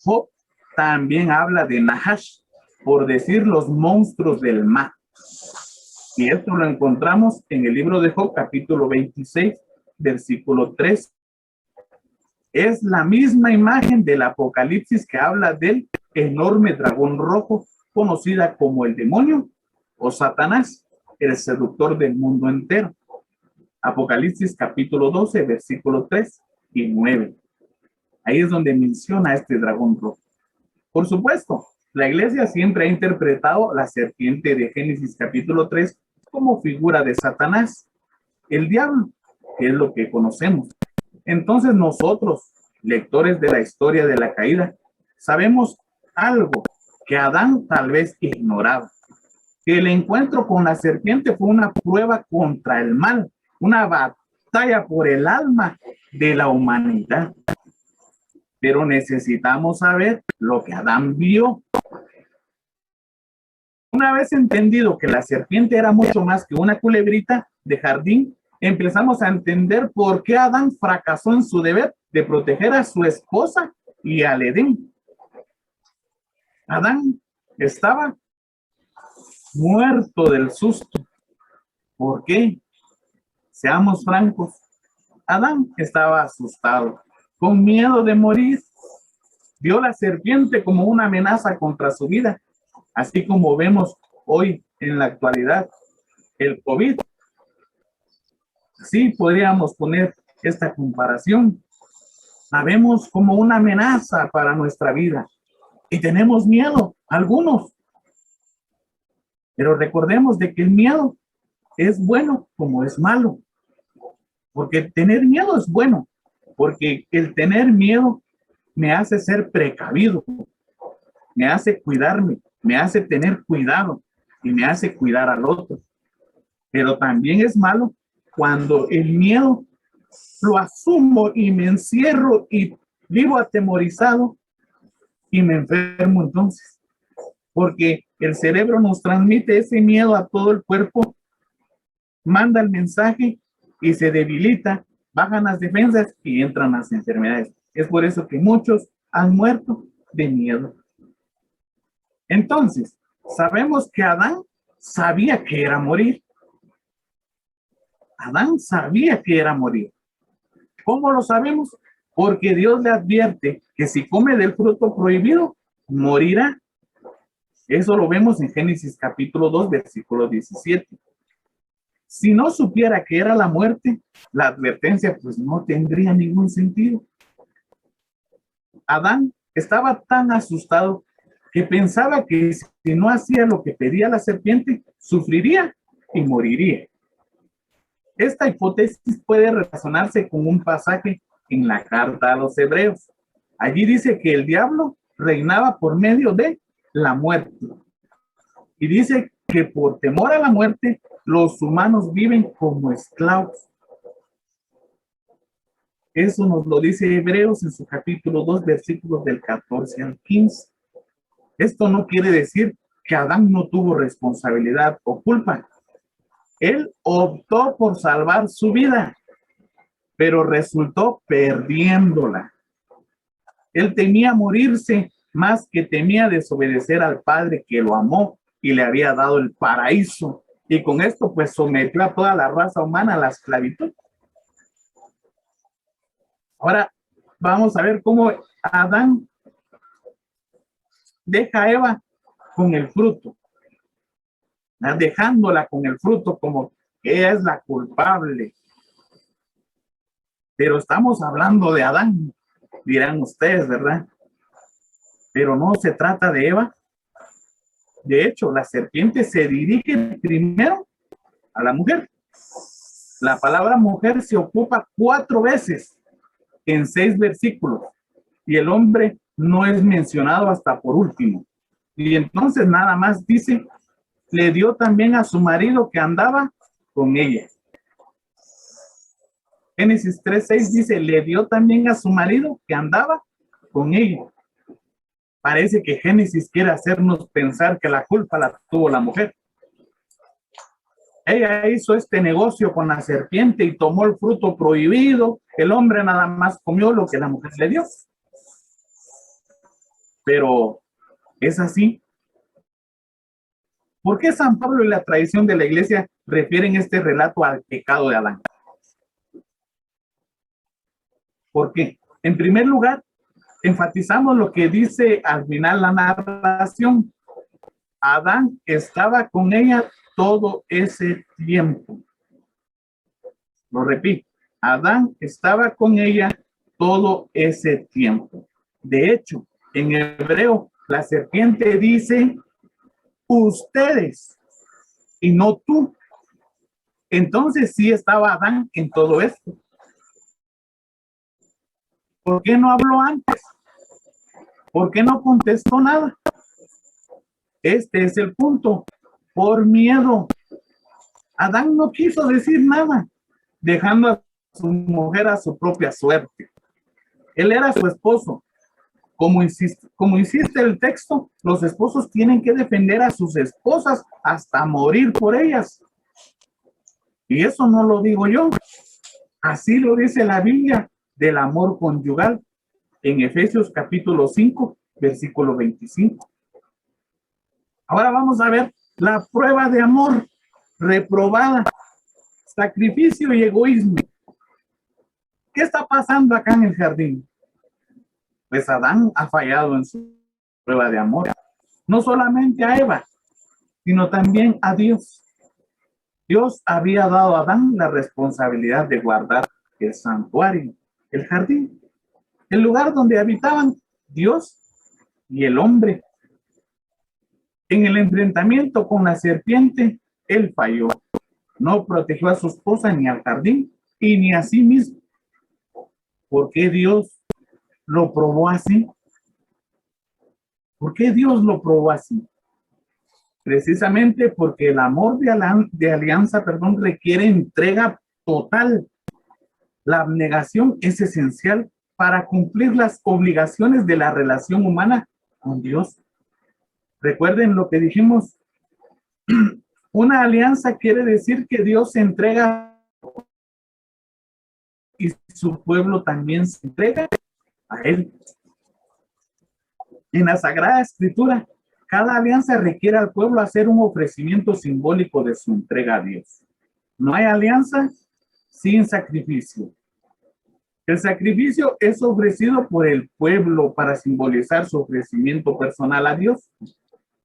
Job también habla de nahash, por decir los monstruos del mar. Y esto lo encontramos en el libro de Job, capítulo 26, versículo 3. Es la misma imagen del Apocalipsis que habla del enorme dragón rojo, conocida como el demonio o Satanás, el seductor del mundo entero. Apocalipsis capítulo 12, versículo 3 y 9. Ahí es donde menciona este dragón rojo. Por supuesto, la iglesia siempre ha interpretado la serpiente de Génesis capítulo 3 como figura de Satanás, el diablo, que es lo que conocemos. Entonces nosotros, lectores de la historia de la caída, sabemos algo que Adán tal vez ignoraba, que el encuentro con la serpiente fue una prueba contra el mal, una batalla por el alma de la humanidad. Pero necesitamos saber lo que Adán vio. Una vez entendido que la serpiente era mucho más que una culebrita de jardín, empezamos a entender por qué Adán fracasó en su deber de proteger a su esposa y al Edén. Adán estaba muerto del susto. ¿Por qué? Seamos francos. Adán estaba asustado, con miedo de morir. Vio la serpiente como una amenaza contra su vida, así como vemos hoy en la actualidad el COVID. Sí, podríamos poner esta comparación. La vemos como una amenaza para nuestra vida y tenemos miedo, algunos. Pero recordemos de que el miedo es bueno como es malo. Porque tener miedo es bueno, porque el tener miedo me hace ser precavido, me hace cuidarme, me hace tener cuidado y me hace cuidar al otro. Pero también es malo cuando el miedo lo asumo y me encierro y vivo atemorizado y me enfermo entonces. Porque el cerebro nos transmite ese miedo a todo el cuerpo, manda el mensaje y se debilita, bajan las defensas y entran las enfermedades. Es por eso que muchos han muerto de miedo. Entonces, sabemos que Adán sabía que era morir. Adán sabía que era morir. ¿Cómo lo sabemos? porque Dios le advierte que si come del fruto prohibido, morirá. Eso lo vemos en Génesis capítulo 2, versículo 17. Si no supiera que era la muerte, la advertencia pues no tendría ningún sentido. Adán estaba tan asustado que pensaba que si no hacía lo que pedía la serpiente, sufriría y moriría. Esta hipótesis puede relacionarse con un pasaje en la carta a los Hebreos. Allí dice que el diablo reinaba por medio de la muerte. Y dice que por temor a la muerte, los humanos viven como esclavos. Eso nos lo dice Hebreos en su capítulo 2, versículos del 14 al 15. Esto no quiere decir que Adán no tuvo responsabilidad o culpa. Él optó por salvar su vida, pero resultó perdiéndola. Él temía morirse más que temía desobedecer al Padre que lo amó y le había dado el paraíso. Y con esto pues sometió a toda la raza humana a la esclavitud. Ahora vamos a ver cómo Adán deja a Eva con el fruto, dejándola con el fruto como que ella es la culpable. Pero estamos hablando de Adán, dirán ustedes, ¿verdad? Pero no se trata de Eva. De hecho, la serpiente se dirige primero a la mujer. La palabra mujer se ocupa 4 veces en 6 versículos y el hombre no es mencionado hasta por último. Y entonces nada más dice, le dio también a su marido que andaba con ella. Génesis 3:6 dice, le dio también a su marido que andaba con ella. Parece que Génesis quiere hacernos pensar que la culpa la tuvo la mujer. Ella hizo este negocio con la serpiente y tomó el fruto prohibido. El hombre nada más comió lo que la mujer le dio. Pero es así. ¿Por qué San Pablo y la tradición de la iglesia refieren este relato al pecado de Adán? ¿Por qué? En primer lugar, enfatizamos lo que dice al final la narración. Adán estaba con ella todo ese tiempo. Lo repito, Adán estaba con ella todo ese tiempo. De hecho, en hebreo, la serpiente dice, ustedes, y no tú. Entonces sí estaba Adán en todo esto. ¿Por qué no habló antes? ¿Por qué no contestó nada? Este es el punto. Por miedo. Adán no quiso decir nada, dejando a su mujer a su propia suerte. Él era su esposo. Como insiste el texto, los esposos tienen que defender a sus esposas hasta morir por ellas. Y eso no lo digo yo. Así lo dice la Biblia del amor conyugal en Efesios capítulo 5, versículo 25. Ahora vamos a ver la prueba de amor reprobada, sacrificio y egoísmo. ¿Qué está pasando acá en el jardín? Pues Adán ha fallado en su prueba de amor. No solamente a Eva, sino también a Dios. Dios había dado a Adán la responsabilidad de guardar el santuario, el jardín, el lugar donde habitaban Dios y el hombre. En el enfrentamiento con la serpiente, él falló. No protegió a su esposa ni al jardín y ni a sí mismo. ¿Por qué Dios lo probó así? ¿Por qué Dios lo probó así? Precisamente porque el amor de alianza, requiere entrega total. La abnegación es esencial para cumplir las obligaciones de la relación humana con Dios. Recuerden lo que dijimos. Una alianza quiere decir que Dios se entrega y su pueblo también se entrega a Él. En la Sagrada Escritura, cada alianza requiere al pueblo hacer un ofrecimiento simbólico de su entrega a Dios. No hay alianza sin sacrificio. El sacrificio es ofrecido por el pueblo para simbolizar su ofrecimiento personal a Dios.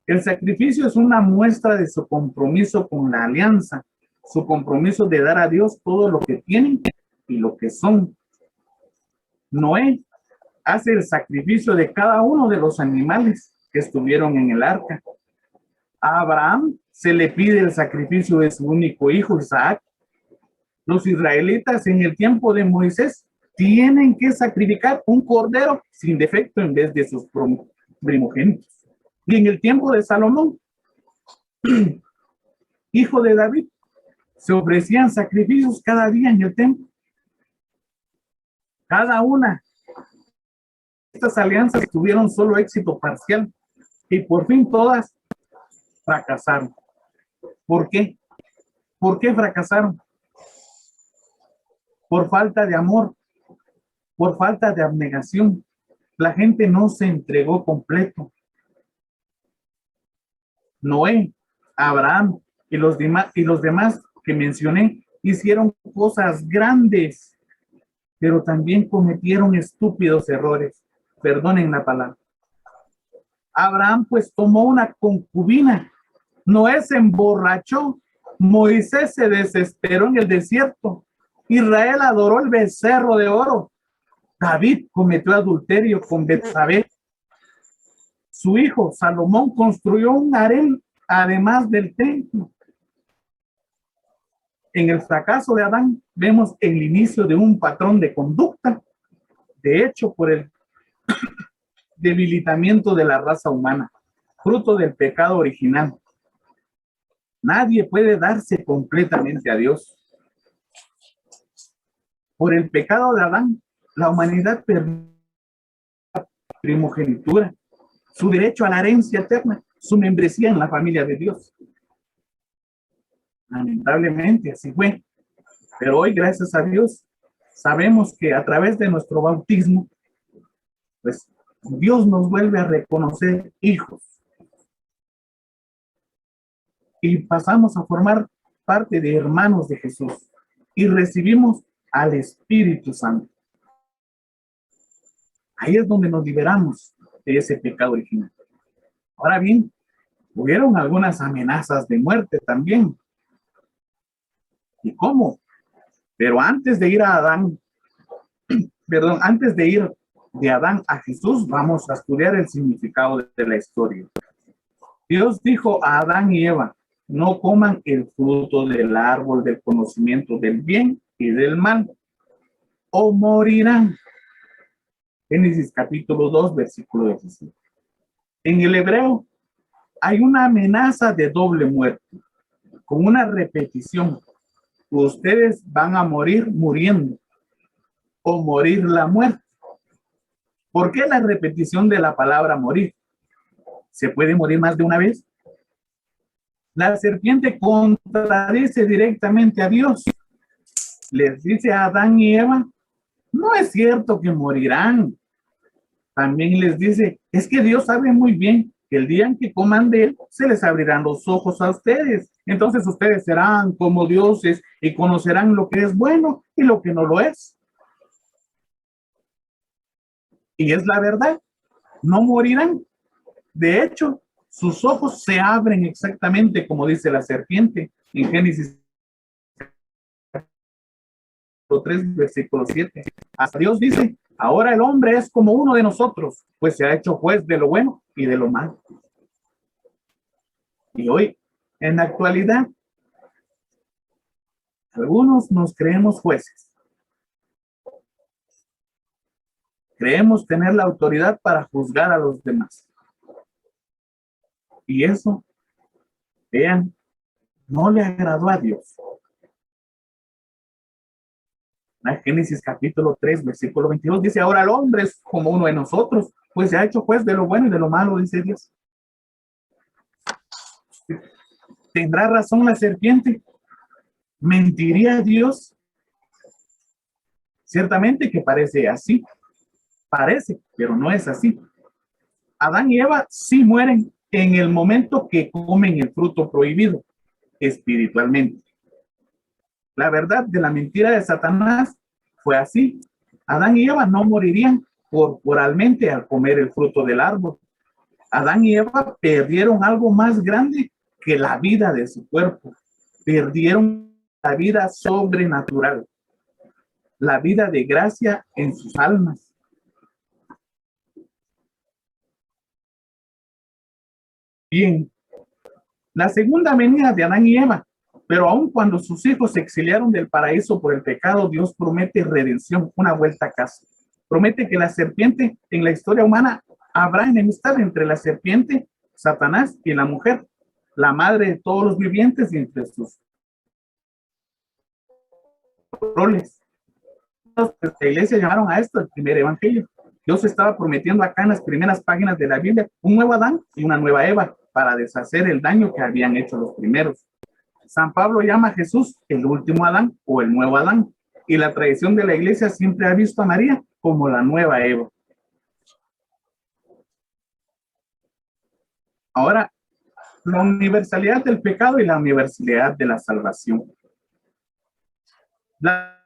El sacrificio es una muestra de su compromiso con la alianza, su compromiso de dar a Dios todo lo que tienen y lo que son. Noé hace el sacrificio de cada uno de los animales que estuvieron en el arca. A Abraham se le pide el sacrificio de su único hijo, Isaac. Los israelitas en el tiempo de Moisés tienen que sacrificar un cordero sin defecto en vez de sus primogénitos. Y en el tiempo de Salomón, hijo de David, se ofrecían sacrificios cada día en el templo. Cada una de estas alianzas tuvieron solo éxito parcial y por fin todas fracasaron. ¿Por qué? ¿Por qué fracasaron? Por falta de amor, por falta de abnegación. La gente no se entregó completo. Noé, Abraham y los demás que mencioné hicieron cosas grandes, pero también cometieron estúpidos errores. Perdonen la palabra. Abraham pues tomó una concubina. Noé se emborrachó. Moisés se desesperó en el desierto. Israel adoró el becerro de oro. David cometió adulterio con Betsabé. Su hijo Salomón construyó un harén además del templo. En el fracaso de Adán vemos el inicio de un patrón de conducta, de hecho por el debilitamiento de la raza humana, fruto del pecado original. Nadie puede darse completamente a Dios. Por el pecado de Adán, la humanidad perdió la primogenitura, su derecho a la herencia eterna, su membresía en la familia de Dios. Lamentablemente así fue. Pero hoy, gracias a Dios, sabemos que a través de nuestro bautismo, pues Dios nos vuelve a reconocer hijos. Y pasamos a formar parte de hermanos de Jesús. Y recibimos al Espíritu Santo. Ahí es donde nos liberamos de ese pecado original. Ahora bien, hubieron algunas amenazas de muerte también. ¿Y cómo? Pero antes de ir a Adán, antes de ir de Adán a Jesús, vamos a estudiar el significado de la historia. Dios dijo a Adán y Eva, no coman el fruto del árbol del conocimiento del bien y del mal, o morirán. Génesis capítulo 2, versículo 17. En el hebreo hay una amenaza de doble muerte, con una repetición. Ustedes van a morir muriendo, o morir la muerte. ¿Por qué la repetición de la palabra morir? ¿Se puede morir más de una vez? La serpiente contradice directamente a Dios. Les dice a Adán y Eva, no es cierto que morirán. También les dice, es que Dios sabe muy bien que el día en que coman de él, se les abrirán los ojos a ustedes. Entonces ustedes serán como dioses y conocerán lo que es bueno y lo que no lo es. Y es la verdad, no morirán. De hecho, sus ojos se abren exactamente como dice la serpiente en Génesis 3, versículo 7. Hasta Dios dice, ahora el hombre es como uno de nosotros, pues se ha hecho juez de lo bueno y de lo malo. Y hoy, en la actualidad, algunos nos creemos jueces. Creemos tener la autoridad para juzgar a los demás. Y eso, vean, no le agradó a Dios. En Génesis capítulo 3, versículo 22 dice, ahora el hombre es como uno de nosotros, pues se ha hecho juez de lo bueno y de lo malo, dice Dios. ¿Tendrá razón la serpiente? ¿Mentiría Dios? Ciertamente que parece así. Parece, pero no es así. Adán y Eva sí mueren en el momento que comen el fruto prohibido, espiritualmente. La verdad de la mentira de Satanás fue así. Adán y Eva no morirían corporalmente al comer el fruto del árbol. Adán y Eva perdieron algo más grande que la vida de su cuerpo. Perdieron la vida sobrenatural, la vida de gracia en sus almas. Bien, la segunda venida de Adán y Eva, pero aun cuando sus hijos se exiliaron del paraíso por el pecado, Dios promete redención, una vuelta a casa. Promete que la serpiente, en la historia humana, habrá enemistad entre la serpiente, Satanás, y la mujer, la madre de todos los vivientes, y entre sus roles. La iglesia llamaron a esto el primer evangelio. Dios estaba prometiendo acá en las primeras páginas de la Biblia un nuevo Adán y una nueva Eva para deshacer el daño que habían hecho los primeros. San Pablo llama a Jesús el último Adán o el nuevo Adán, y la tradición de la iglesia siempre ha visto a María como la nueva Eva. Ahora, la universalidad del pecado y la universalidad de la salvación. La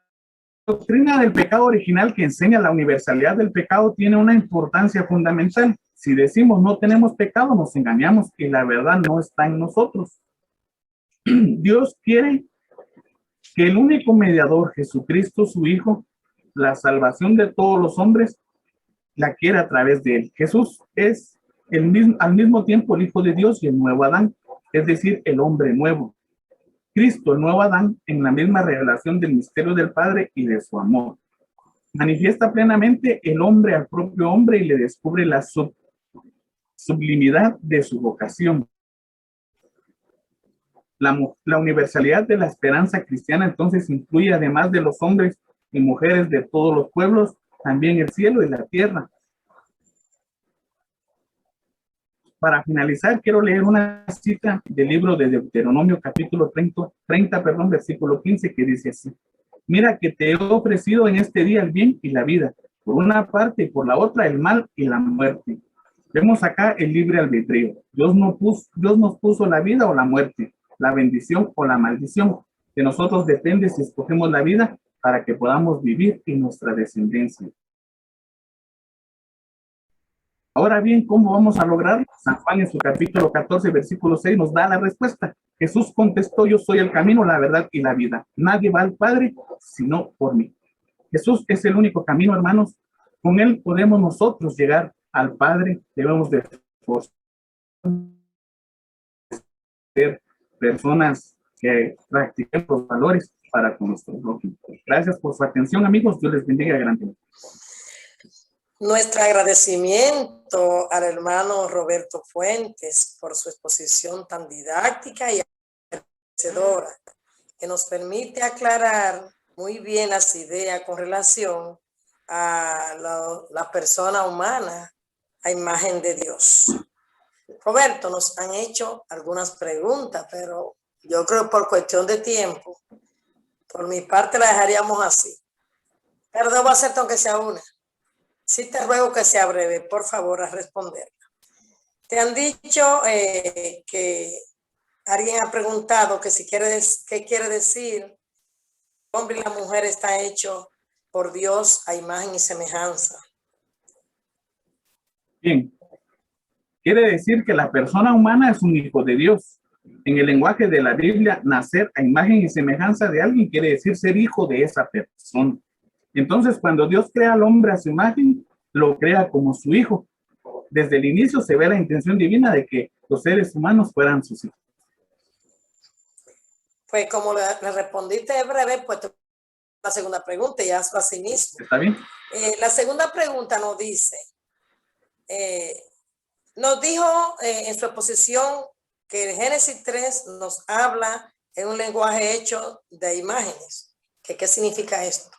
doctrina del pecado original, que enseña la universalidad del pecado, tiene una importancia fundamental. Si decimos no tenemos pecado, nos engañamos y la verdad no está en nosotros. Dios quiere que el único mediador, Jesucristo, su Hijo, la salvación de todos los hombres, la quiere a través de él. Jesús es al mismo tiempo el Hijo de Dios y el nuevo Adán, es decir, el hombre nuevo. Cristo, el nuevo Adán, en la misma revelación del misterio del Padre y de su amor. Manifiesta plenamente el hombre al propio hombre y le descubre la sublimidad de su vocación. La universalidad de la esperanza cristiana entonces incluye, además de los hombres y mujeres de todos los pueblos, también el cielo y la tierra. Para finalizar, quiero leer una cita del libro de Deuteronomio, capítulo 30, versículo 15, que dice así: mira que te he ofrecido en este día el bien y la vida, por una parte y por la otra el mal y la muerte. Vemos acá el libre albedrío. Dios nos puso la vida o la muerte, la bendición o la maldición. De nosotros depende si escogemos la vida para que podamos vivir en nuestra descendencia. Ahora bien, ¿cómo vamos a lograrlo? San Juan en su capítulo 14, versículo 6 nos da la respuesta. Jesús contestó: yo soy el camino, la verdad y la vida. Nadie va al Padre sino por mí. Jesús es el único camino, hermanos. Con él podemos nosotros llegar al Padre. Debemos de ser personas que practiquen los valores para con nuestro prójimo. Gracias por su atención, amigos. Dios les bendiga grandemente. Nuestro agradecimiento al hermano Roberto Fuentes por su exposición tan didáctica y enriquecedora, que nos permite aclarar muy bien las ideas con relación a la persona humana a imagen de Dios. Roberto, nos han hecho algunas preguntas, pero yo creo que por cuestión de tiempo, por mi parte la dejaríamos así. Pero debo hacerte aunque sea una. Sí te ruego que sea breve, por favor, a responderla. Te han dicho que alguien ha preguntado que si qué quiere decir el hombre y la mujer está hecho por Dios a imagen y semejanza. Bien. Quiere decir que la persona humana es un hijo de Dios. En el lenguaje de la Biblia, nacer a imagen y semejanza de alguien quiere decir ser hijo de esa persona. Entonces, cuando Dios crea al hombre a su imagen, lo crea como su hijo. Desde el inicio se ve la intención divina de que los seres humanos fueran sus hijos. Pues como le respondiste breve, pues la segunda pregunta y hazlo así mismo. ¿Está bien? La segunda pregunta nos dice, nos dijo en su exposición que el Génesis 3 nos habla en un lenguaje hecho de imágenes. ¿Qué significa esto?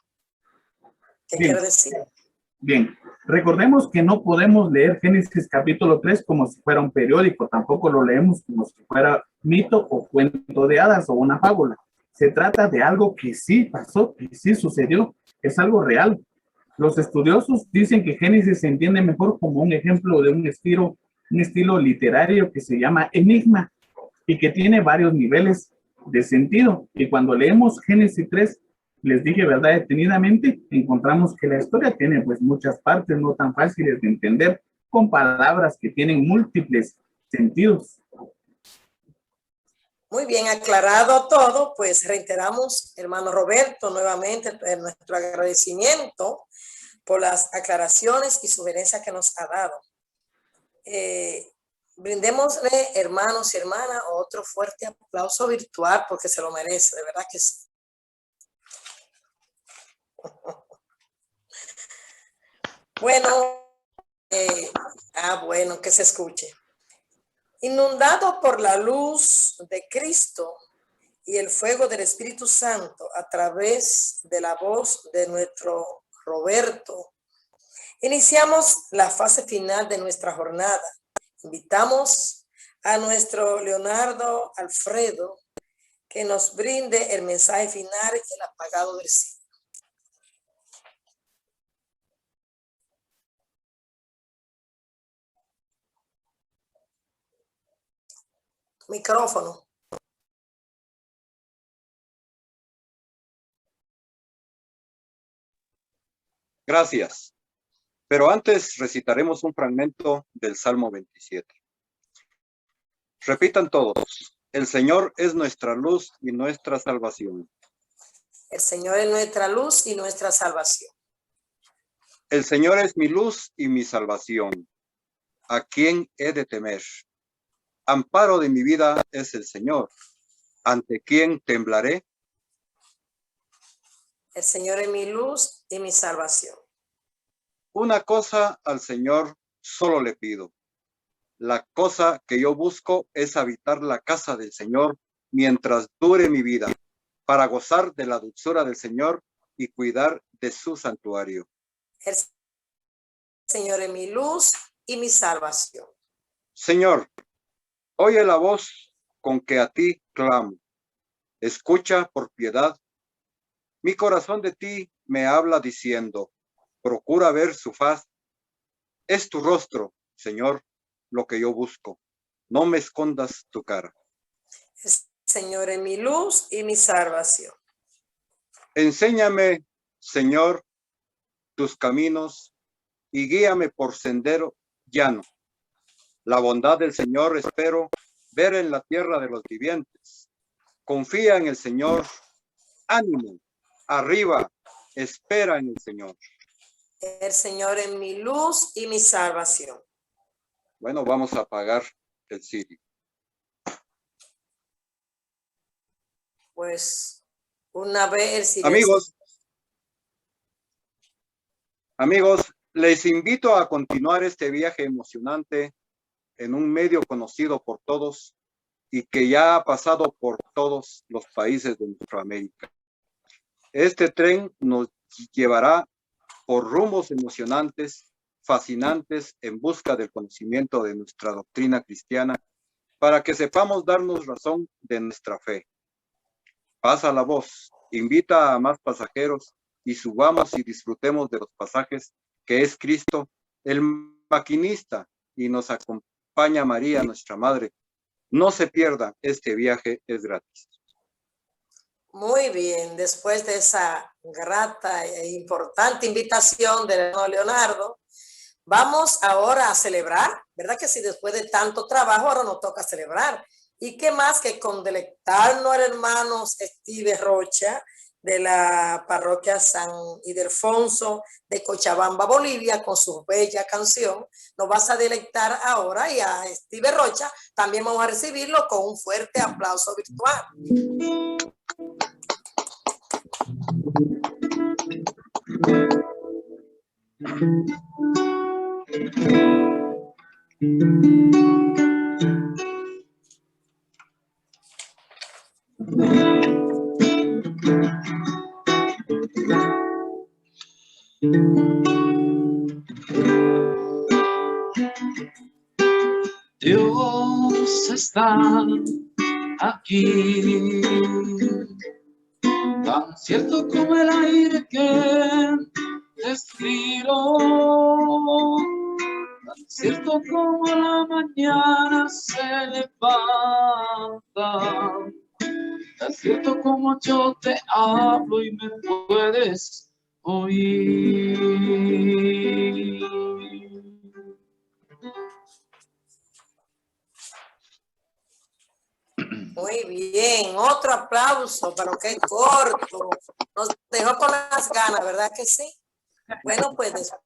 ¿Qué quiere decir? Bien, recordemos que no podemos leer Génesis capítulo 3 como si fuera un periódico, tampoco lo leemos como si fuera mito o cuento de hadas o una fábula. Se trata de algo que sí pasó, que sí sucedió, es algo real. Los estudiosos dicen que Génesis se entiende mejor como un ejemplo de un estilo literario que se llama enigma y que tiene varios niveles de sentido. Y cuando leemos Génesis 3, les dije, ¿verdad? Detenidamente, encontramos que la historia tiene pues muchas partes no tan fáciles de entender, con palabras que tienen múltiples sentidos. Muy bien aclarado todo, pues reiteramos, hermano Roberto, nuevamente nuestro agradecimiento por las aclaraciones y sugerencias que nos ha dado. Brindémosle, hermanos y hermanas, otro fuerte aplauso virtual porque se lo merece, de verdad que sí. Bueno, bueno, que se escuche. Inundado por la luz de Cristo y el fuego del Espíritu Santo a través de la voz de nuestro Roberto, iniciamos la fase final de nuestra jornada. Invitamos a nuestro Leonardo Alfredo que nos brinde el mensaje final y el apagado del cielo. Micrófono. Gracias. Pero antes recitaremos un fragmento del Salmo 27. Repitan todos. El Señor es nuestra luz y nuestra salvación. El Señor es nuestra luz y nuestra salvación. El Señor es mi luz y mi salvación. ¿A quién he de temer? Amparo de mi vida es el Señor. ¿Ante quién temblaré? El Señor es mi luz y mi salvación. Una cosa al Señor solo le pido. La cosa que yo busco es habitar la casa del Señor mientras dure mi vida, para gozar de la dulzura del Señor y cuidar de su santuario. El Señor es mi luz y mi salvación. Señor, oye la voz con que a ti clamo. Escucha por piedad. Mi corazón de ti me habla diciendo, procura ver su faz. Es tu rostro, Señor, lo que yo busco. No me escondas tu cara. El Señor es mi luz y mi salvación. Enséñame, Señor, tus caminos y guíame por sendero llano. La bondad del Señor espero ver en la tierra de los vivientes. Confía en el Señor. Ánimo, arriba, espera en el Señor. El Señor es mi luz y mi salvación. Bueno, vamos a apagar el CD. Pues una vez el silencio. Amigos, les invito a continuar este viaje emocionante en un medio conocido por todos y que ya ha pasado por todos los países de nuestra América. Este tren nos llevará por rumbos emocionantes, fascinantes, en busca del conocimiento de nuestra doctrina cristiana, para que sepamos darnos razón de nuestra fe. Pasa la voz, invita a más pasajeros y subamos y disfrutemos de los pasajes que es Cristo, el maquinista, y nos acompaña María, nuestra Madre. No se pierda, este viaje es gratis. Muy bien, después de esa grata e importante invitación del hermano Leonardo, vamos ahora a celebrar, ¿verdad que sí? Después de tanto trabajo, ahora nos toca celebrar. Y qué más que con delectarnos al hermano Steve Rocha de la parroquia San Ildefonso de Cochabamba, Bolivia, con su bella canción. Nos vas a delectar ahora y a Steve Rocha también vamos a recibirlo con un fuerte aplauso virtual. Dios está aquí, tan cierto como el aire que respiro, tan cierto como la mañana se levanta, tan Siento como yo te hablo y me puedes oír. Muy bien, otro aplauso, pero qué corto. Nos dejó con las ganas, ¿verdad que sí? Bueno, pues después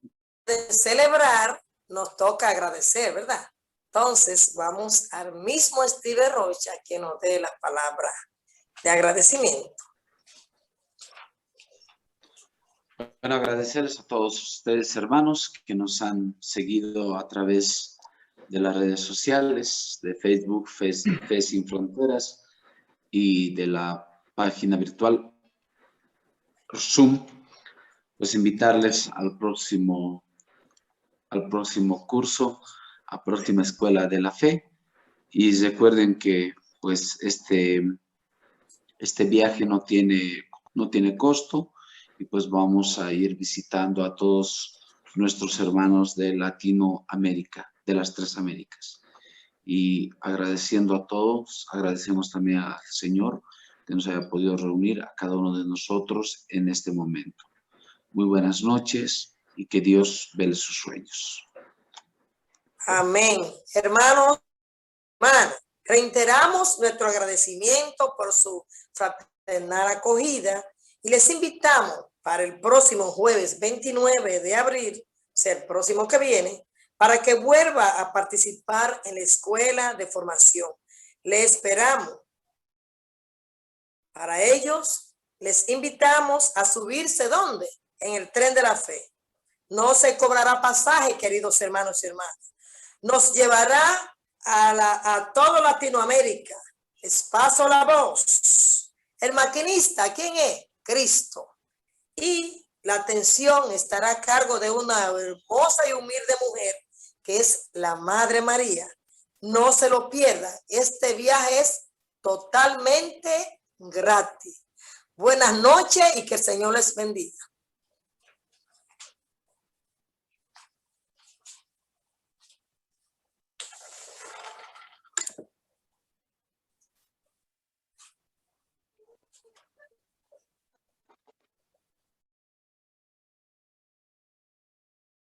de celebrar, nos toca agradecer, ¿verdad? Entonces, vamos al mismo Steve Rocha que nos dé la palabra de agradecimiento. Bueno, agradecerles a todos ustedes, hermanos, que nos han seguido a través de las redes sociales, de Facebook, Fe Sin Fronteras, y de la página virtual Zoom. Pues invitarles al próximo curso, a próxima Escuela de la Fe. Y recuerden que pues este viaje no tiene costo, y pues vamos a ir visitando a todos nuestros hermanos de Latinoamérica, de las 3 Américas. Y agradeciendo a todos, agradecemos también al Señor que nos haya podido reunir a cada uno de nosotros en este momento. Muy buenas noches y que Dios vele sus sueños. Amén. Hermanos, hermanas, reiteramos nuestro agradecimiento por su fraternal acogida y les invitamos para el próximo jueves 29 de abril, o sea, el próximo que viene, para que vuelva a participar en la escuela de formación. Le esperamos. Para ellos, les invitamos a subirse, ¿dónde? En el tren de la fe. No se cobrará pasaje, queridos hermanos y hermanas. Nos llevará a toda Latinoamérica. Les paso la voz. El maquinista, ¿quién es? Cristo. Y la atención estará a cargo de una hermosa y humilde mujer que es la Madre María. No se lo pierdan. Este viaje es totalmente gratis. Buenas noches y que el Señor les bendiga.